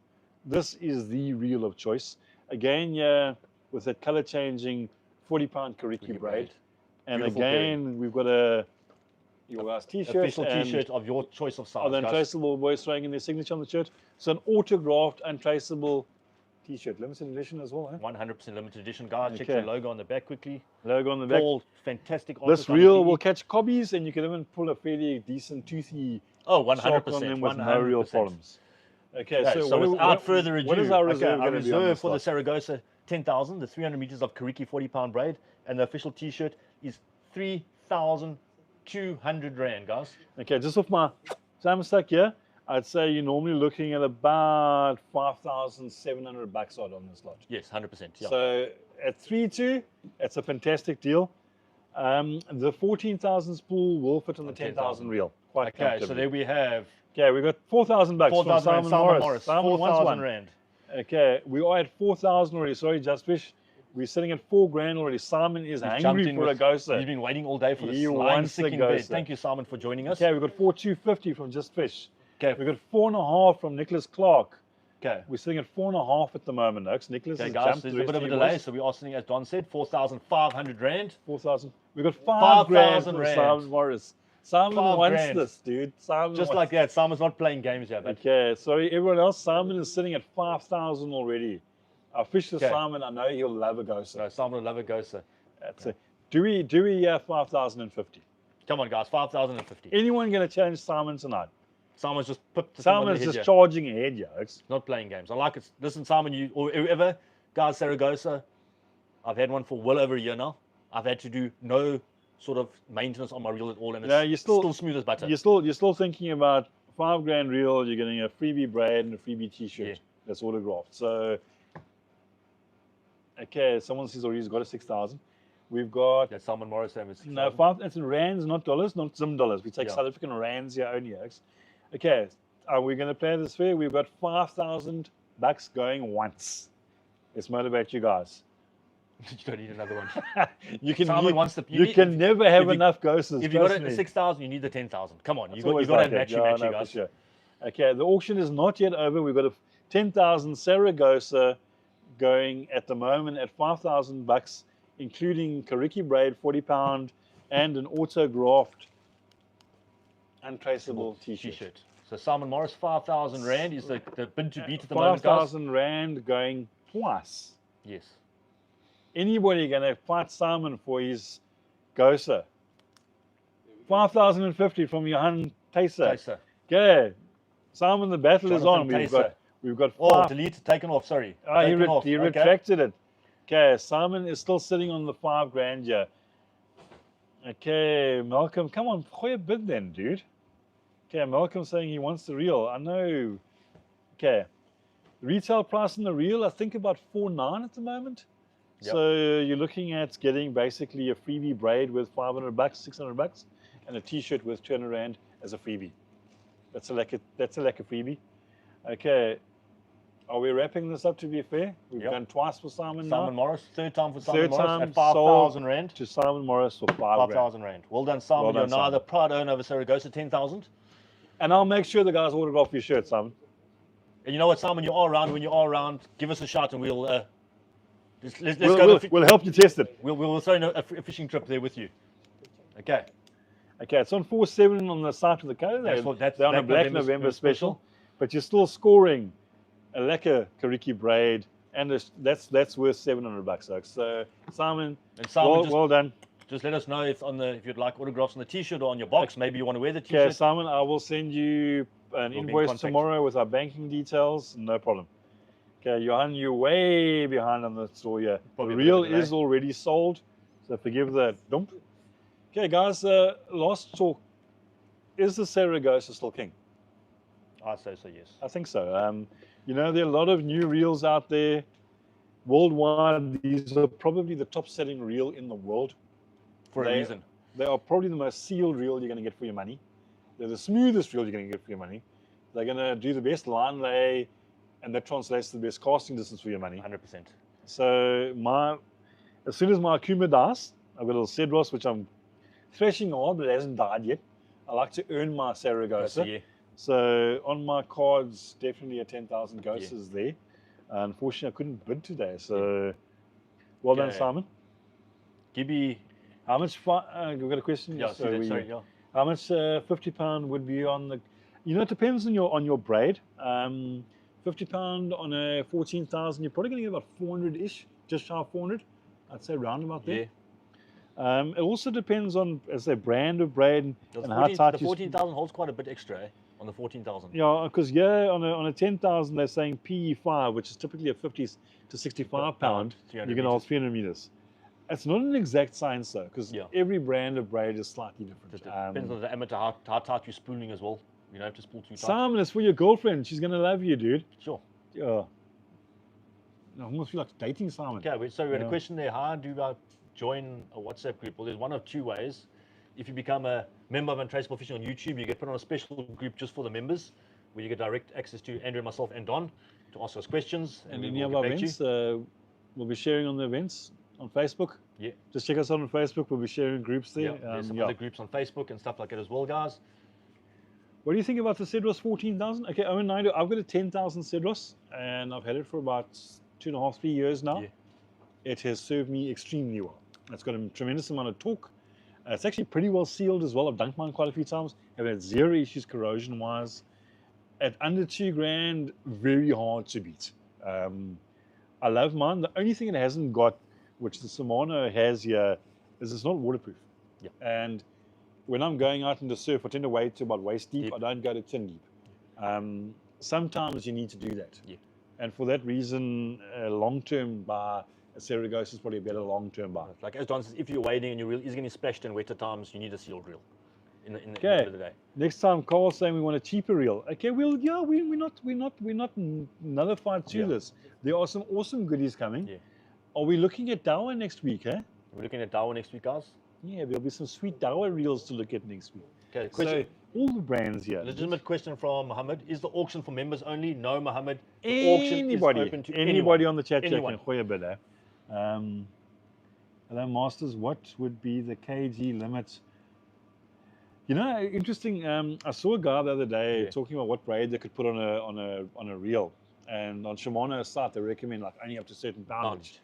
S2: This is the reel of choice. Again, yeah, with that color changing 40-pound Kariki braid. And
S1: Beautiful
S2: again, we've got your guys' t-shirt.
S1: Official
S2: and
S1: T-shirt of your choice of size.
S2: Are the
S1: guys.
S2: untraceable boys throwing in their signature on the shirt? So an autographed, untraceable t-shirt, limited edition as well, huh?
S1: 100% limited edition, guys. Check
S2: Okay.
S1: the logo on the back quickly.
S2: Logo on the back.
S1: All fantastic.
S2: This
S1: artwork on
S2: reel
S1: the
S2: will
S1: TV.
S2: catch cobbies, and you can even pull a fairly decent toothy
S1: Oh,
S2: shark
S1: 100%.
S2: on them with no real
S1: 100%.
S2: problems. Okay,
S1: Okay, so without further ado,
S2: what is our reserve
S1: our
S2: going to be on
S1: reserve
S2: this
S1: for the
S2: lot?
S1: Saragosa 10,000, the 300 meters of Kariki 40-pound braid, and the official T-shirt is 3,200 rand, guys.
S2: Okay, just off my time stack here, I'd say you're normally looking at about $5,700 odd on this lot.
S1: Yes, 100%. Yeah.
S2: So at 3.2, it's a fantastic deal. The 14,000 spool will fit on the 10,000 reel. Quite
S1: okay, so
S2: comfortably.
S1: there we have
S2: Okay, we got $4,000 from
S1: 4,000
S2: Simon
S1: Simon
S2: Morris.
S1: Morris.
S2: Simon wants
S1: 4,000
S2: one.
S1: rand.
S2: Okay, we are at 4,000 already. Sorry, Just Fish. We're sitting at 4 grand already. Simon is
S1: He's jumped
S2: hungry
S1: in
S2: for a
S1: with-
S2: Gosa.
S1: He's been waiting all day for this
S2: He
S1: lying
S2: wants
S1: sick
S2: a
S1: in bed.
S2: Gosa.
S1: Thank you, Simon, for joining us.
S2: Okay, we've got 4,250 from Just Fish.
S1: Okay.
S2: We've got 4.5 from Nicholas Clark.
S1: Okay.
S2: We're sitting at 4.5 at the moment, Oaks. Nicholas
S1: Okay,
S2: has
S1: guys,
S2: jumped
S1: there's
S2: the
S1: a
S2: rest
S1: bit of a
S2: you
S1: delay,
S2: boys.
S1: so we are sitting, as Don said, 4,500 rand.
S2: 4,000. We've got 5 grand
S1: 5,000
S2: from
S1: rand.
S2: Simon Morris. Simon
S1: 5
S2: wants
S1: grand.
S2: this, dude. Simon
S1: Just
S2: wants
S1: like that, Simon's not playing games here, but
S2: Okay, sorry, everyone else. Simon is sitting at 5,000 already. I fished with
S1: Okay.
S2: Simon. I know he'll love a Gosa.
S1: no, Simon will love it, Gosa.
S2: That's it. Do we have 5,050?
S1: Come on, guys, 5,050.
S2: Anyone going to challenge Simon tonight?
S1: Simon's just put the thing on
S2: Simon's
S1: the head
S2: just
S1: here.
S2: charging ahead, yokes.
S1: Not playing games. I like it. Listen, Simon, you or whoever, guys, Saragosa, I've had one for well over a year now. I've had to do no sort of maintenance on my reel at all, and it's
S2: Yeah, you're still-
S1: smooth as butter.
S2: You're still thinking about 5 grand reel. You're getting a freebie braid and a freebie T-shirt.
S1: Yeah.
S2: That's autographed. So, okay, someone says already he's got a 6,000. We've got
S1: That Simon Morris has
S2: no 5. It's in rands, not dollars, not Zim dollars. We take
S1: Yeah.
S2: South African rands here only, yokes. Okay, are we going to play this fair? We've got $5,000 going once. Let's motivate you guys.
S1: You don't need another one.
S2: You can
S1: Simon wants the.
S2: you can never have
S1: if you-
S2: enough Ghostas.
S1: If you got
S2: trust
S1: it
S2: me.
S1: at 6,000, you need the 10,000. Come on,
S2: It's
S1: you got
S2: always
S1: to
S2: like
S1: match
S2: that.
S1: you,
S2: Yeah,
S1: match you
S2: no, for
S1: guys.
S2: sure. Okay, the auction is not yet over. We've got a 10,000 Saragosa going at the moment at $5,000, including Kariki braid, 40 pound, and an autographed untraceable t-shirt.
S1: So Simon Morris, 5,000 rand is the bid to beat at the moment, guys.
S2: 5,000 rand going twice.
S1: Yes.
S2: Anybody going to fight Simon for his Gosa? 5,050 from Johan Tayser.
S1: Taser.
S2: Okay, Simon, the battle is on.
S1: Jonathan
S2: We've got
S1: Oh,
S2: five.
S1: delete, taken off, sorry.
S2: Ah, he
S1: Taken off. Okay.
S2: retracted it. Okay, Simon is still sitting on the 5 grand here. Okay, Malcolm, come on, gooi a bid then, dude. Okay, Malcolm saying he wants the reel. I know. Okay, retail price in the reel, I think about 4.9 at the moment.
S1: Yep.
S2: So you're looking at getting basically a freebie braid with $500, $600, and a t-shirt with 200 rand as a freebie. That's a lekker freebie. Okay, are we wrapping this up to be fair? We've
S1: Yep.
S2: done twice for Simon now.
S1: Simon Morris, third time for Simon
S2: Third
S1: Morris
S2: time
S1: at 5,000 rand.
S2: To Simon Morris for 5 grand.
S1: 5,000 rand. Well done, Simon.
S2: Well done,
S1: You're now
S2: Simon.
S1: the proud owner of a Saragosa 10,000.
S2: And I'll make sure the guys autograph your shirt, Simon.
S1: And you know what, Simon, you are around. When you are around, give us a shout and we'll let's
S2: We'll,
S1: go.
S2: we'll help you test it.
S1: We'll throw in a fishing trip there with you. Okay.
S2: Okay, it's on 4/7 on the site of the code.
S1: That's
S2: They're on a Black November special, but you're still scoring a lekker Kariki braid, and that's worth $700, folks. So Simon,
S1: And Simon,
S2: well done.
S1: just let us know if you'd like autographs on the T-shirt or on your box. Maybe you want to wear the
S2: Okay,
S1: T-shirt.
S2: Simon, I will send you an
S1: We'll be in
S2: invoice
S1: contact.
S2: tomorrow with our banking details. No problem. Okay, Johan, you're way behind on the store here. The
S1: Probably a
S2: reel
S1: bit of a
S2: is already sold, so forgive that dump. Okay, guys, last talk. Is the Saragosa still king?
S1: I'd say so, yes.
S2: I think so. You know, there are a lot of new reels out there. Worldwide, these are probably the top-selling reel in the world.
S1: For a reason.
S2: They are probably the most sealed reel you're going to get for your money. They're the smoothest reel you're going to get for your money. They're going to do the best line lay, and that translates to the best casting distance for your money.
S1: 100%.
S2: So as soon as my Akuma dies, I've got a little Spheros, which I'm threshing hard, but it hasn't died yet. I like to earn my Saragosa.
S1: Yeah.
S2: So on my cards, definitely a 10,000 Ghosts there. Unfortunately, I couldn't bid today. So well done,
S1: Okay.
S2: Simon.
S1: Gibby.
S2: How much? We've got a question.
S1: Yeah,
S2: So
S1: sorry, yeah.
S2: How much? £50 would be on the. You know, it depends on your braid. £50 on a 14,000. You're probably going to get about 400-ish, just shy of 400. I'd say round about there.
S1: Yeah.
S2: It also depends on, as a brand of braid and how
S1: 14
S2: tight
S1: the
S2: you.
S1: 14,000 holds quite a bit extra, eh? On the 14,000.
S2: Yeah, because on a 10,000 they're saying PE5, which is typically a 50 to 65 pound.
S1: 300
S2: You can hold
S1: meters.
S2: 300 meters. It's not an exact science though, because
S1: Yeah.
S2: every brand of braid is slightly different.
S1: Just depends on the amateur, how tight you're spooling as well. You don't have to spool too tight.
S2: Simon, it's for your girlfriend. She's gonna love you, dude.
S1: Sure.
S2: Yeah. I almost feel like dating Simon.
S1: Okay, so we had
S2: Yeah.
S1: a question there. How do I join a WhatsApp group? Well, there's one of two ways. If you become a member of Untraceable Fishing on YouTube, you get put on a special group just for the members, where you get direct access to Andrew, myself, and Don to ask us questions.
S2: And
S1: we
S2: any
S1: will
S2: of
S1: get
S2: our
S1: back to you.
S2: events, we'll be sharing on the events on Facebook.
S1: Yeah.
S2: Just check us out on Facebook. We'll be sharing groups there.
S1: Yeah, there's some other groups on Facebook and stuff like that as well, guys.
S2: What do you think about the Spheros 14,000? Okay, Owen Naidu, I've got a 10,000 Spheros, and I've had it for about 2.5, 3 years now.
S1: Yeah.
S2: It has served me extremely well. It's got a tremendous amount of torque. It's actually pretty well sealed as well. I've dunked mine quite a few times. I've had 0 issues corrosion-wise. At under 2 grand, very hard to beat. I love mine. The only thing it hasn't got, which the Shimano has here, is it's not waterproof.
S1: Yeah.
S2: And when I'm going out into surf, I tend to wade to about waist deep.
S1: Deep.
S2: I don't go to chin deep. Sometimes you need to do that.
S1: Yeah.
S2: And for that reason, a long-term buy, a Saragosa is probably a better long-term buy.
S1: Like as Don says, if you're wading and your reel is getting splashed in wetter times, you need a sealed reel in the
S2: Okay.
S1: end of the day.
S2: Next time, Carl's saying we want a cheaper reel. Okay, well, yeah, we're not nullified to
S1: Yeah.
S2: this. There are some awesome goodies coming.
S1: Yeah.
S2: Are we looking at Dawa next week, eh?
S1: We're looking at Dawa next week, guys.
S2: Yeah, there'll be some sweet Dawa reels to look at next week.
S1: Okay, question.
S2: So, all the brands here.
S1: Legitimate question from Mohammed. Is the auction for members only? No, Mohammed. The auction is
S2: Anybody,
S1: open to
S2: anybody
S1: anyone.
S2: on the chat
S1: Anyone.
S2: can gooi a bid, eh? Hello, Masters. What would be the kg limit? You know, interesting. I saw a guy the other day
S1: Yeah.
S2: talking about what braid they could put on a reel, and on Shimano's site they recommend like only up to a certain poundage.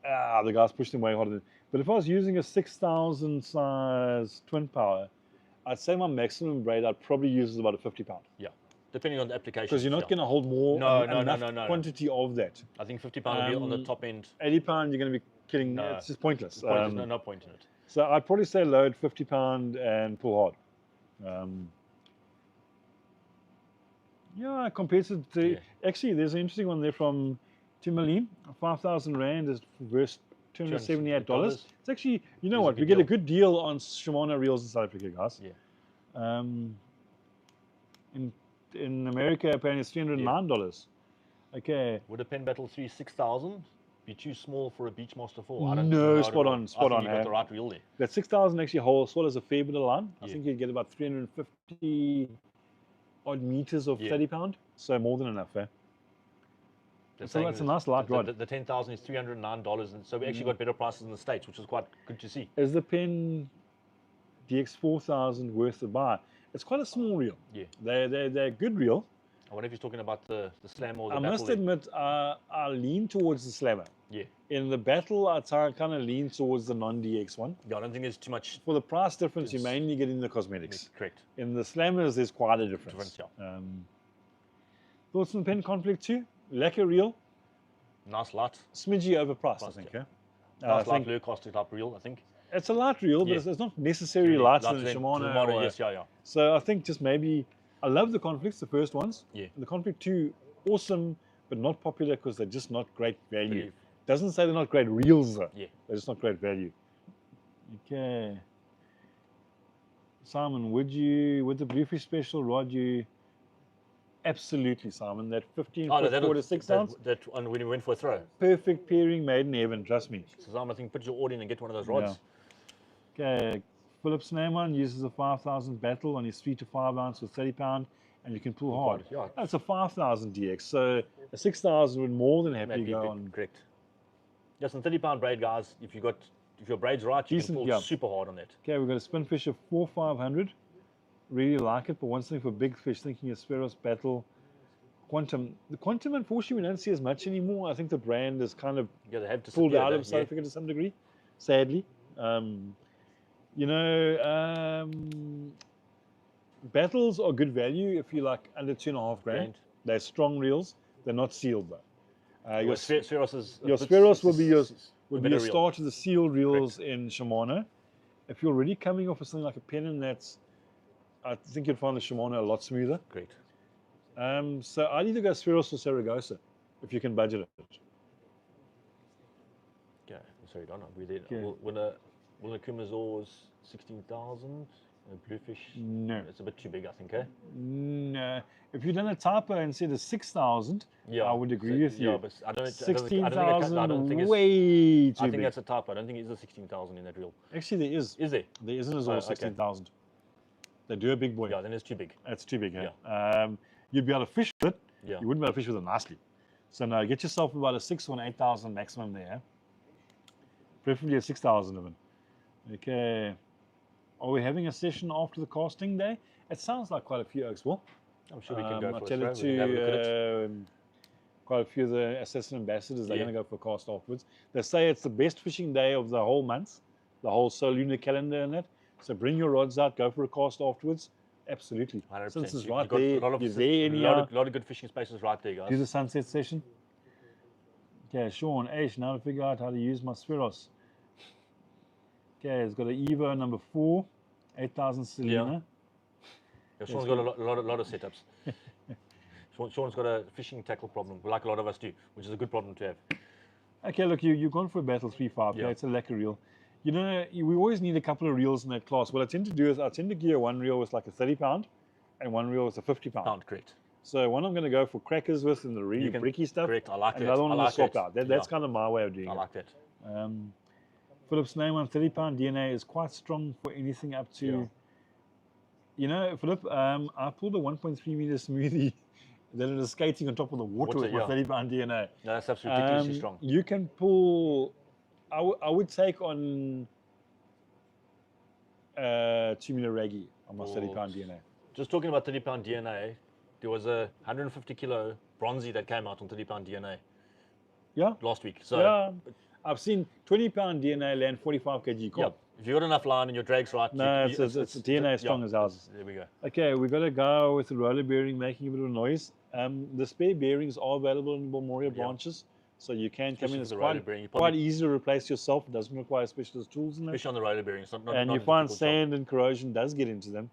S2: The guys pushed him way harder. But if I was using a 6,000 size twin power, I'd say my maximum braid I'd probably use is about a 50 pound.
S1: Yeah, depending on the application.
S2: Because you're not going to hold more enough quantity of that.
S1: I think 50 pound will be on the top end.
S2: 80 pound, you're going to be killing.
S1: No.
S2: It's just pointless.
S1: There's no point in it.
S2: So I'd probably say load 50 pound and pull hard. Yeah, compared to actually, there's an interesting one there from Timberline. 5,000 rand is versus $278. It's actually, you know what, we get a good deal on Shimano reels in South Africa, guys.
S1: Yeah.
S2: In America, apparently it's $309. Okay.
S1: Would a Pen Battle 3 6000 be too small for a Beachmaster 4? I don't
S2: No,
S1: know.
S2: spot on.
S1: You got the right reel there.
S2: That 6,000 actually swallows a fair bit of line. I think you'd get about 350 odd meters of 30 pound. So more than enough, eh? So that's a nice light rod.
S1: The 10,000 is $309, and so we actually got better prices in the States, which was quite good to see.
S2: Is the Pen DX4000 worth the buy? It's quite a small reel.
S1: Yeah.
S2: They're a good reel.
S1: I wonder if he's talking about the Slam or the
S2: Battle. I must admit, I lean towards the Slammer.
S1: Yeah.
S2: In the Battle, I kind of lean towards the non-DX one.
S1: Yeah, I don't think there's too much.
S2: For the price difference, you mainly get in the cosmetics.
S1: Correct.
S2: In the Slammers, there's quite a difference.
S1: Yeah.
S2: Thoughts on the Pen Conflict 2? Lacquer reel.
S1: Nice light.
S2: Smidgy overpriced, I think.
S1: Nice light low-cost type reel, I think.
S2: It's a light reel, but it's not necessarily lighter than the Shimano.
S1: Yes, yeah.
S2: So I think just maybe, I love the Conflicts, the first ones.
S1: Yeah.
S2: The Conflict 2, awesome, but not popular because they're just not great value. Doesn't say they're not great reels though.
S1: Yeah.
S2: They're just not great value. Okay. Simon, would the Bluefish Special rod you? Absolutely, Simon. That 15-foot to 6 ounce.
S1: That when we went for a throw.
S2: Perfect pairing made in heaven, trust me.
S1: So Simon, I think put your order in and get one of those rods.
S2: Yeah. Okay. Philip Snowman uses a 5,000 Battle on his 3 to 5 ounce with 30 pound, and you can pull hard.
S1: Yeah.
S2: That's a 5,000 DX, so a 6,000 would more than happily go on.
S1: Correct. Just a 30 pound braid, guys. If your braid's right, you can pull super hard on that.
S2: Okay, we've got a Spinfish of 4,500. Really like it, but one thing for big fish, thinking of Spheros, Battle, Quantum. The Quantum, unfortunately, we don't see as much anymore. I think the brand is kind of
S1: they have
S2: pulled out of South Africa to some degree, sadly. Battles are good value if you like under $2.5 grand. They're strong reels. They're not sealed though. Your Spheros will be your start to the sealed reels in Shimano. If you're already coming off of something like a Pennon, I think you'd find the Shimano a lot smoother.
S1: Great.
S2: So I'd either go Spheros or Saragosa if you can budget it.
S1: Okay, sorry, Don. We did. Will the Kumazor's 16,000? Bluefish?
S2: No.
S1: It's a bit too big, I think, eh?
S2: No. If you'd done a typo and said a 6,000, I would agree with you.
S1: Yeah, but I don't
S2: 16,000, way too big.
S1: I think that's a typo. I don't think it's a 16,000 in that reel.
S2: Actually, there is.
S1: Is there?
S2: There isn't as well 16,000. They do a big boy.
S1: Yeah, then it's too big.
S2: It's too big, you'd be able to fish with it.
S1: Yeah.
S2: You wouldn't be able to fish with it nicely. So no, get yourself about a 6,000 or 8,000 maximum there. Preferably a 6,000 of it. Okay. Are we having a session after the casting day? It sounds like quite a few oaks will.
S1: I'm sure we can go for
S2: I'll tell it to quite a few of the assistant ambassadors. They're going to go for a cast afterwards. They say it's the best fishing day of the whole month, the whole lunar calendar and that. So bring your rods out, go for a cast afterwards. Absolutely.
S1: 100%.
S2: Since it's right there, you're there
S1: anyhow. A lot of good fishing spaces right there, guys.
S2: Do the sunset session. Okay, Sean, Ash, now to figure out how to use my Spheros. Okay, it's got an Evo number 4, 8,000 Selena.
S1: Yeah, Sean's got a lot of setups. Sean's got a fishing tackle problem, like a lot of us do, which is a good problem to have.
S2: Okay, look, you've gone for a Battle 3.5. Yeah, it's a lacquer reel. You know, we always need a couple of reels in that class. What I tend to do is I tend to gear one reel with like a 30 pound and one reel with a 50 pound.
S1: Correct.
S2: So one I'm going to go for crackers with and the really bricky stuff.
S1: Correct, I like
S2: and
S1: that.
S2: the other one to swap out. That's kind of my way of doing it.
S1: I like that.
S2: Philip's name on 30 pound DNA is quite strong for anything up to, you know, Philip, I pulled a 1.3 meter smoothie that it was skating on top of the water with my 30 pound DNA.
S1: No, that's absolutely ridiculously strong.
S2: You can pull I would take on 2 meter raggy on my 30-pound DNA.
S1: Just talking about 30-pound DNA, there was a 150 kilo bronzy that came out on 30-pound DNA
S2: Yeah,
S1: last week. So
S2: yeah. I've seen 20-pound DNA land 45 kg
S1: yeah,
S2: cob.
S1: if you've got enough line and your drag's right,
S2: No, it's DNA as strong as ours.
S1: There we go.
S2: Okay, we've got a guy with a roller bearing making a bit of noise. The spare bearings are available in the Balmoria branches, so you can come in. It's quite easy to replace yourself. It doesn't require specialist tools in there.
S1: Especially on the roller bearings.
S2: And you find sand and corrosion does get into them.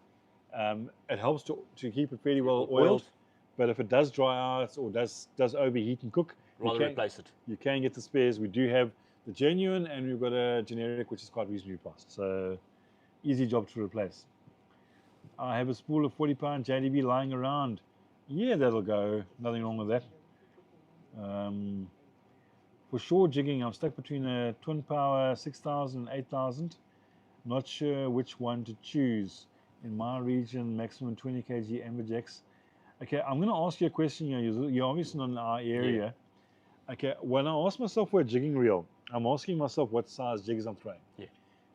S2: It helps to keep it fairly well oiled, but if it does dry out or does overheat and cook,
S1: replace it.
S2: You can get the spares. We do have the genuine, and we've got a generic, which is quite reasonably priced. So easy job to replace. I have a spool of 40-pound JDB lying around. Yeah, that'll go. Nothing wrong with that. For shore jigging, I'm stuck between a twin power 6,000 and 8,000. Not sure which one to choose. In my region, maximum 20 kg amberjacks. Okay, I'm going to ask you a question here. You're obviously not in our area. Yeah. Okay, when I ask myself for a jigging reel, I'm asking myself what size jigs I'm throwing.
S1: Yeah.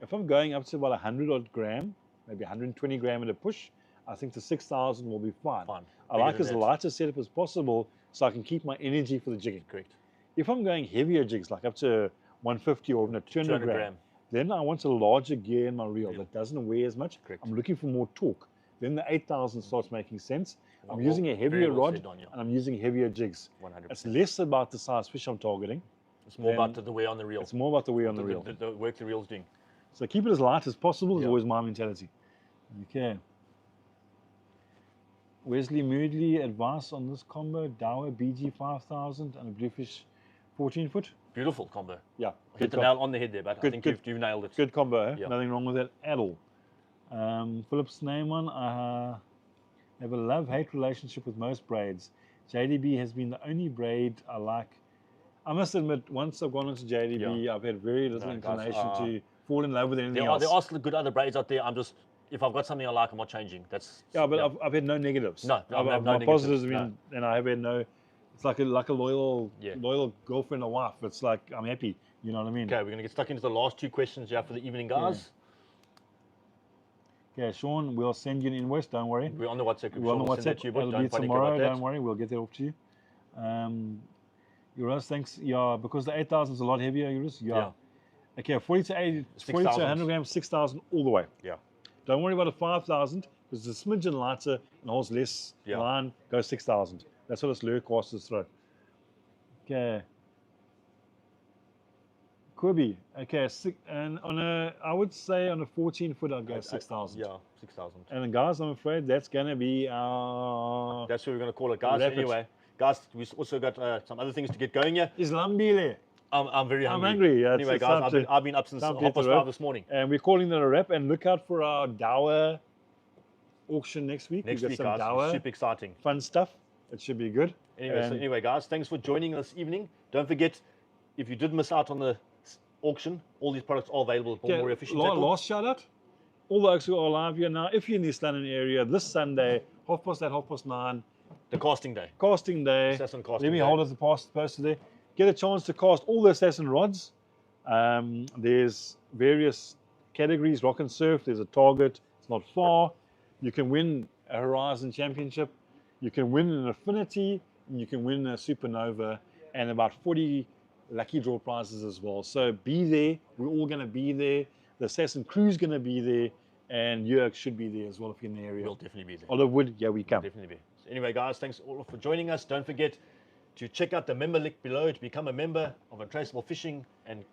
S2: If I'm going up to about 100 odd gram, maybe 120 gram at a push, I think the 6,000 will be fine. I like as light a setup as possible so I can keep my energy for the jigging.
S1: Correct.
S2: If I'm going heavier jigs, like up to 150 or even 200 gram, then I want a larger gear in my reel that doesn't weigh as much.
S1: Correct.
S2: I'm looking for more torque. Then the 8,000 starts making sense. I'm using a heavier rod and I'm using heavier jigs.
S1: 100%.
S2: It's less about the size fish I'm targeting.
S1: It's more about the wear on the reel.
S2: It's more about the wear on the reel.
S1: The work the reel's doing.
S2: So keep it as light as possible is always my mentality. Okay. Wesley Moodley, advice on this combo, Dower BG 5000 and a Bluefish 14 foot.
S1: Beautiful combo.
S2: Yeah.
S1: Hit the nail on the head there, but I think you've nailed it.
S2: Good combo, eh?
S1: Yeah.
S2: Nothing wrong with that at all. Philip's name one, I have a love-hate relationship with most braids. JDB has been the only braid I like. I must admit, once I've gone into JDB, I've had very little inclination to fall in love with anything else.
S1: There are good other braids out there. If I've got something I like, I'm not changing.
S2: I've had no negatives.
S1: No,
S2: my positives have been, and I have had no. It's like a loyal girlfriend or wife. It's like I'm happy. You know what I mean?
S1: Okay, we're gonna get stuck into the last two questions here for the evening, guys.
S2: Okay, Sean, we'll send you an invoice. Don't worry.
S1: We're on the WhatsApp group.
S2: We're on the WhatsApp. It'll be tomorrow. Don't worry. We'll get that off to you. Euros, thanks. Yeah, because the 8,000 is a lot heavier, Euros. Yeah. Okay, 40 to 80, 40 to 100 grams, 6,000 all the way.
S1: Yeah.
S2: Don't worry about a 5,000 because it's a smidgen lighter and holds less line. Go 6,000. That's what this lure casters throw. Okay. Kirby. Okay, and I would say on a 14 foot, I'd go 6,000.
S1: Yeah, 6,000.
S2: And guys, I'm afraid that's gonna be our.
S1: That's what we're gonna call it, guys. Anyway, guys, we've also got some other things to get going here.
S2: Is Lambile?
S1: I'm very hungry.
S2: I'm hungry. Yeah,
S1: anyway, guys, I've been up since 5:30 this morning.
S2: And we're calling that a wrap. And look out for our Dower auction next week.
S1: Next week,
S2: some
S1: guys.
S2: Dower,
S1: super exciting.
S2: Fun stuff. It should be good.
S1: Anyway, guys, thanks for joining this evening. Don't forget, if you did miss out on the auction, all these products are available at Balmoria Fishing Tackle.
S2: Last shout out. All the oaks who are live here now. If you're in the East London area this Sunday, 8:30, 9:30.
S1: The casting day.
S2: Casting day.
S1: Assassin casting
S2: Let me
S1: day.
S2: hold up the poster there. Get a chance to cast all the Assassin rods. There's various categories, rock and surf. There's a target. It's not far. You can win a Horizon Championship. You can win an Affinity. And you can win a Supernova. And about 40 lucky draw prizes as well. So be there. We're all going to be there. The Assassin crew's going to be there. And Jurg should be there as well if you're in the area.
S1: We'll definitely be there.
S2: Olivewood, yeah, we come.
S1: We'll definitely be. So anyway, guys, thanks all for joining us. Don't forget to check out the member link below to become a member of Untraceable Fishing. And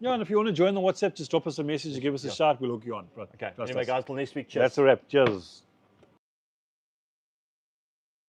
S2: if you want to join the WhatsApp, just drop us a message or give us a shout. We'll hook you on.
S1: Okay. Anyway, guys, till next week. Cheers.
S2: That's a wrap. Cheers.